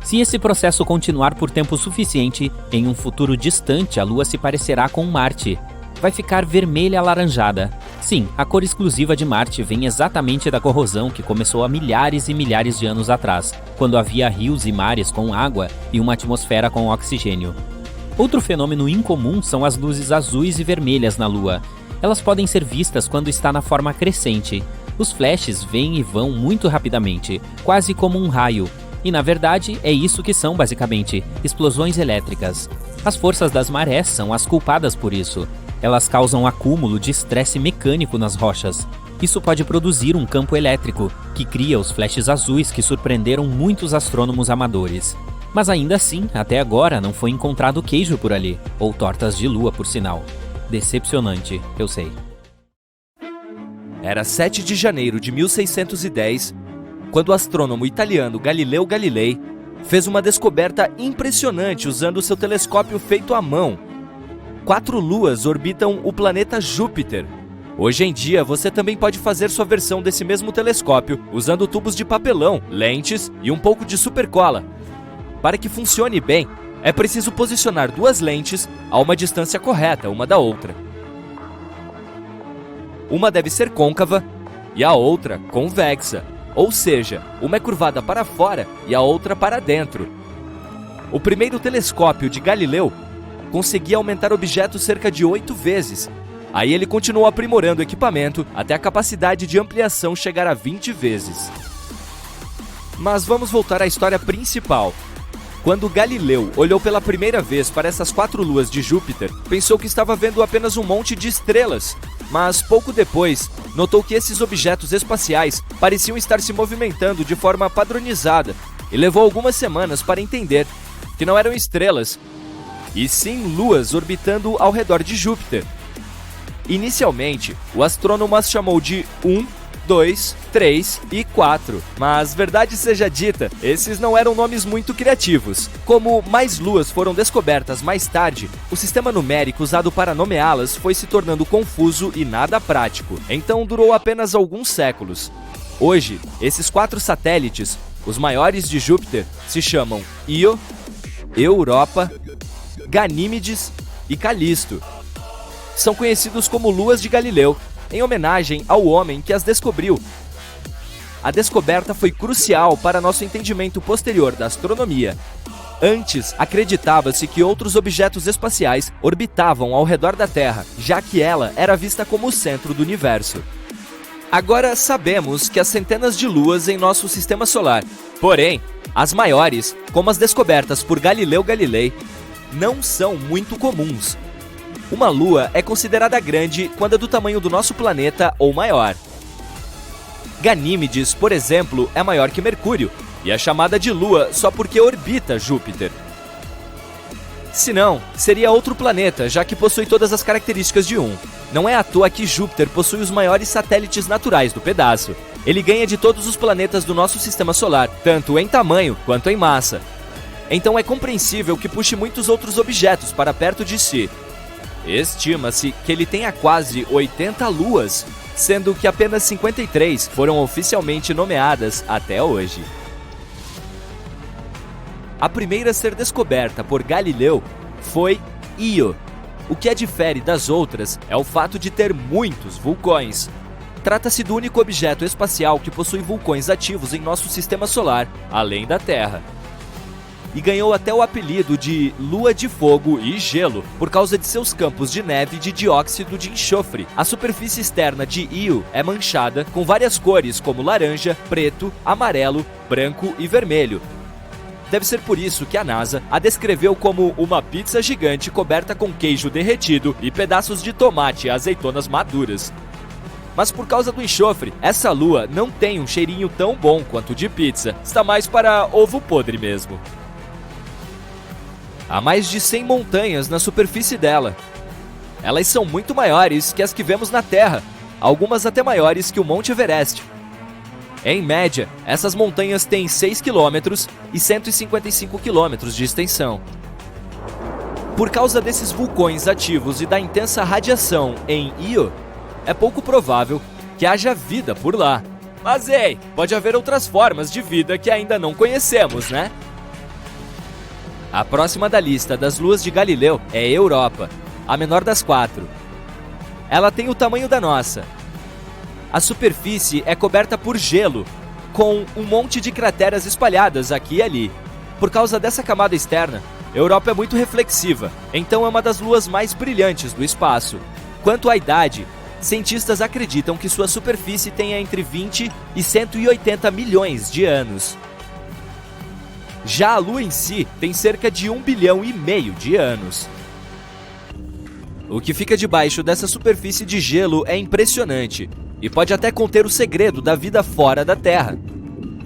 Se esse processo continuar por tempo suficiente, em um futuro distante a Lua se parecerá com Marte. Vai ficar vermelha alaranjada. Sim, a cor exclusiva de Marte vem exatamente da corrosão que começou há milhares e milhares de anos atrás, quando havia rios e mares com água e uma atmosfera com oxigênio. Outro fenômeno incomum são as luzes azuis e vermelhas na Lua. Elas podem ser vistas quando está na forma crescente. Os flashes vêm e vão muito rapidamente, quase como um raio. E na verdade, é isso que são basicamente, explosões elétricas. As forças das marés são as culpadas por isso. Elas causam acúmulo de estresse mecânico nas rochas. Isso pode produzir um campo elétrico, que cria os flashes azuis que surpreenderam muitos astrônomos amadores. Mas ainda assim, até agora não foi encontrado queijo por ali, ou tortas de lua, por sinal. Decepcionante, eu sei. Era 7 de janeiro de 1610, quando o astrônomo italiano Galileu Galilei fez uma descoberta impressionante usando seu telescópio feito à mão. 4 luas orbitam o planeta Júpiter. Hoje em dia, você também pode fazer sua versão desse mesmo telescópio usando tubos de papelão, lentes e um pouco de supercola. Para que funcione bem, é preciso posicionar 2 lentes a uma distância correta uma da outra. Uma deve ser côncava e a outra convexa, ou seja, uma é curvada para fora e a outra para dentro. O primeiro telescópio de Galileu conseguia aumentar objetos cerca de 8 vezes. Aí ele continuou aprimorando o equipamento até a capacidade de ampliação chegar a 20 vezes. Mas vamos voltar à história principal. Quando Galileu olhou pela primeira vez para essas 4 luas de Júpiter, pensou que estava vendo apenas um monte de estrelas. Mas pouco depois, notou que esses objetos espaciais pareciam estar se movimentando de forma padronizada e levou algumas semanas para entender que não eram estrelas, e sim luas orbitando ao redor de Júpiter. Inicialmente, o astrônomo as chamou de 1, 2, 3 e 4, mas verdade seja dita, esses não eram nomes muito criativos. Como mais luas foram descobertas mais tarde, o sistema numérico usado para nomeá-las foi se tornando confuso e nada prático, então durou apenas alguns séculos. Hoje, esses 4 satélites, os maiores de Júpiter, se chamam Io, Europa, Ganímedes e Calisto. São conhecidos como luas de Galileu, em homenagem ao homem que as descobriu. A descoberta foi crucial para nosso entendimento posterior da astronomia. Antes, acreditava-se que outros objetos espaciais orbitavam ao redor da Terra, já que ela era vista como o centro do universo. Agora sabemos que há centenas de luas em nosso sistema solar. Porém, as maiores, como as descobertas por Galileu Galilei, não são muito comuns. Uma lua é considerada grande quando é do tamanho do nosso planeta ou maior. Ganímedes, por exemplo, é maior que Mercúrio e é chamada de lua só porque orbita Júpiter. Se não, seria outro planeta, já que possui todas as características de um. Não é à toa que Júpiter possui os maiores satélites naturais do pedaço. Ele ganha de todos os planetas do nosso sistema solar, tanto em tamanho quanto em massa. Então é compreensível que puxe muitos outros objetos para perto de si. Estima-se que ele tenha quase 80 luas, sendo que apenas 53 foram oficialmente nomeadas até hoje. A primeira a ser descoberta por Galileu foi Io. O que a difere das outras é o fato de ter muitos vulcões. Trata-se do único objeto espacial que possui vulcões ativos em nosso sistema solar, além da Terra. E ganhou até o apelido de Lua de Fogo e Gelo, por causa de seus campos de neve de dióxido de enxofre. A superfície externa de Io é manchada com várias cores como laranja, preto, amarelo, branco e vermelho. Deve ser por isso que a NASA a descreveu como uma pizza gigante coberta com queijo derretido e pedaços de tomate e azeitonas maduras. Mas por causa do enxofre, essa lua não tem um cheirinho tão bom quanto de pizza, está mais para ovo podre mesmo. Há mais de 100 montanhas na superfície dela. Elas são muito maiores que as que vemos na Terra, algumas até maiores que o Monte Everest. Em média, essas montanhas têm 6 km e 155 km de extensão. Por causa desses vulcões ativos e da intensa radiação em Io, é pouco provável que haja vida por lá. Mas ei, pode haver outras formas de vida que ainda não conhecemos, né? A próxima da lista das luas de Galileu é Europa, a menor das 4. Ela tem o tamanho da nossa. A superfície é coberta por gelo, com um monte de crateras espalhadas aqui e ali. Por causa dessa camada externa, Europa é muito reflexiva, então é uma das luas mais brilhantes do espaço. Quanto à idade, cientistas acreditam que sua superfície tenha entre 20 e 180 milhões de anos. Já a Lua em si tem cerca de 1,5 bilhão de anos. O que fica debaixo dessa superfície de gelo é impressionante e pode até conter o segredo da vida fora da Terra.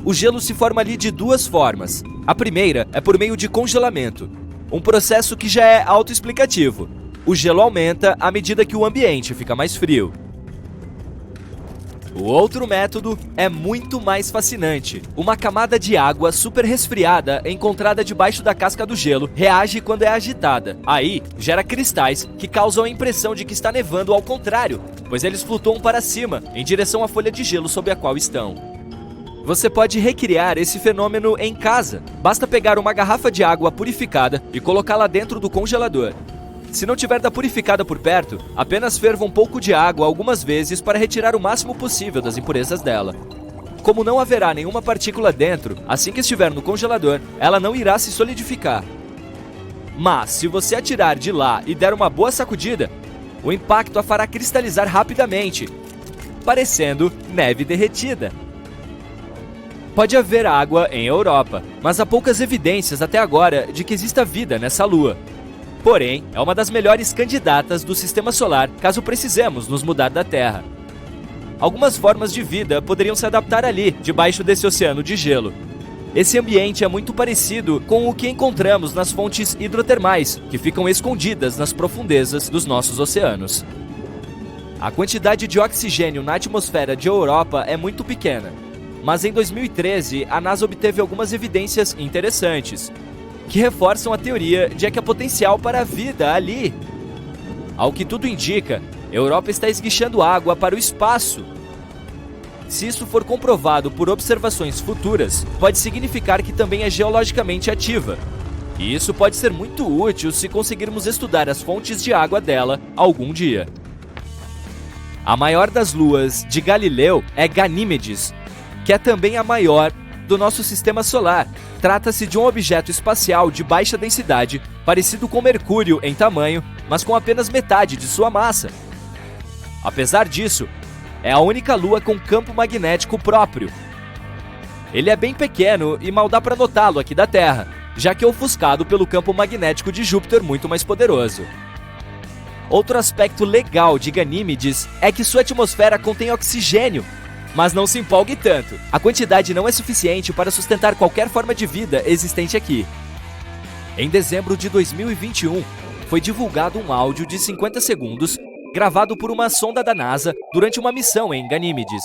O gelo se forma ali de duas formas. A primeira é por meio de congelamento, um processo que já é autoexplicativo. O gelo aumenta à medida que o ambiente fica mais frio. O outro método é muito mais fascinante. Uma camada de água super resfriada encontrada debaixo da casca do gelo reage quando é agitada. Aí, gera cristais que causam a impressão de que está nevando ao contrário, pois eles flutuam para cima, em direção à folha de gelo sobre a qual estão. Você pode recriar esse fenômeno em casa. Basta pegar uma garrafa de água purificada e colocá-la dentro do congelador. Se não tiver da purificada por perto, apenas ferva um pouco de água algumas vezes para retirar o máximo possível das impurezas dela. Como não haverá nenhuma partícula dentro, assim que estiver no congelador, ela não irá se solidificar. Mas, se você a tirar de lá e der uma boa sacudida, o impacto a fará cristalizar rapidamente, parecendo neve derretida. Pode haver água em Europa, mas há poucas evidências até agora de que exista vida nessa lua. Porém, é uma das melhores candidatas do Sistema Solar caso precisemos nos mudar da Terra. Algumas formas de vida poderiam se adaptar ali, debaixo desse oceano de gelo. Esse ambiente é muito parecido com o que encontramos nas fontes hidrotermais, que ficam escondidas nas profundezas dos nossos oceanos. A quantidade de oxigênio na atmosfera de Europa é muito pequena, mas em 2013 a NASA obteve algumas evidências interessantes, que reforçam a teoria de que há potencial para a vida ali. Ao que tudo indica, a Europa está esguichando água para o espaço. Se isso for comprovado por observações futuras, pode significar que também é geologicamente ativa. E isso pode ser muito útil se conseguirmos estudar as fontes de água dela algum dia. A maior das luas de Galileu é Ganímedes, que é também a maior do nosso sistema solar. Trata-se de um objeto espacial de baixa densidade, parecido com Mercúrio em tamanho, mas com apenas metade de sua massa. Apesar disso, é a única lua com campo magnético próprio. Ele é bem pequeno e mal dá para notá-lo aqui da Terra, já que é ofuscado pelo campo magnético de Júpiter muito mais poderoso. Outro aspecto legal de Ganímedes é que sua atmosfera contém oxigênio. Mas não se empolgue tanto. A quantidade não é suficiente para sustentar qualquer forma de vida existente aqui. Em dezembro de 2021, foi divulgado um áudio de 50 segundos gravado por uma sonda da NASA durante uma missão em Ganímedes.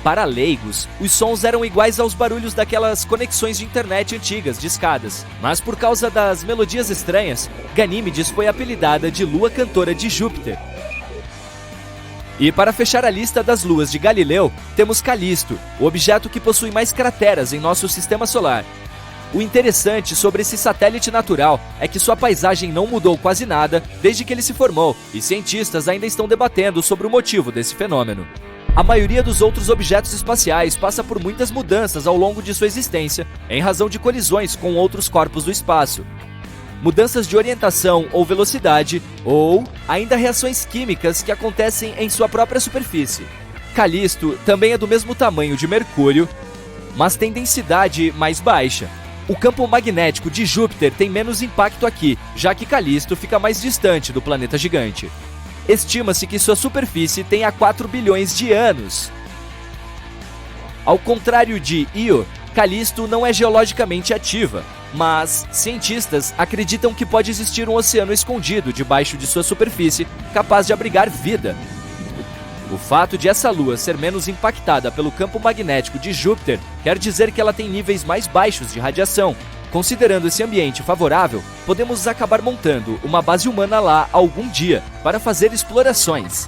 Para leigos, os sons eram iguais aos barulhos daquelas conexões de internet antigas de escadas. Mas por causa das melodias estranhas, Ganímedes foi apelidada de Lua Cantora de Júpiter. E para fechar a lista das luas de Galileu, temos Calisto, o objeto que possui mais crateras em nosso sistema solar. O interessante sobre esse satélite natural é que sua paisagem não mudou quase nada desde que ele se formou, e cientistas ainda estão debatendo sobre o motivo desse fenômeno. A maioria dos outros objetos espaciais passa por muitas mudanças ao longo de sua existência, em razão de colisões com outros corpos do espaço. Mudanças de orientação ou velocidade, ou ainda reações químicas que acontecem em sua própria superfície. Calisto também é do mesmo tamanho de Mercúrio, mas tem densidade mais baixa. O campo magnético de Júpiter tem menos impacto aqui, já que Calisto fica mais distante do planeta gigante. Estima-se que sua superfície tenha 4 bilhões de anos. Ao contrário de Io, Calisto não é geologicamente ativa, mas cientistas acreditam que pode existir um oceano escondido debaixo de sua superfície capaz de abrigar vida. O fato de essa lua ser menos impactada pelo campo magnético de Júpiter quer dizer que ela tem níveis mais baixos de radiação. Considerando esse ambiente favorável, podemos acabar montando uma base humana lá algum dia para fazer explorações.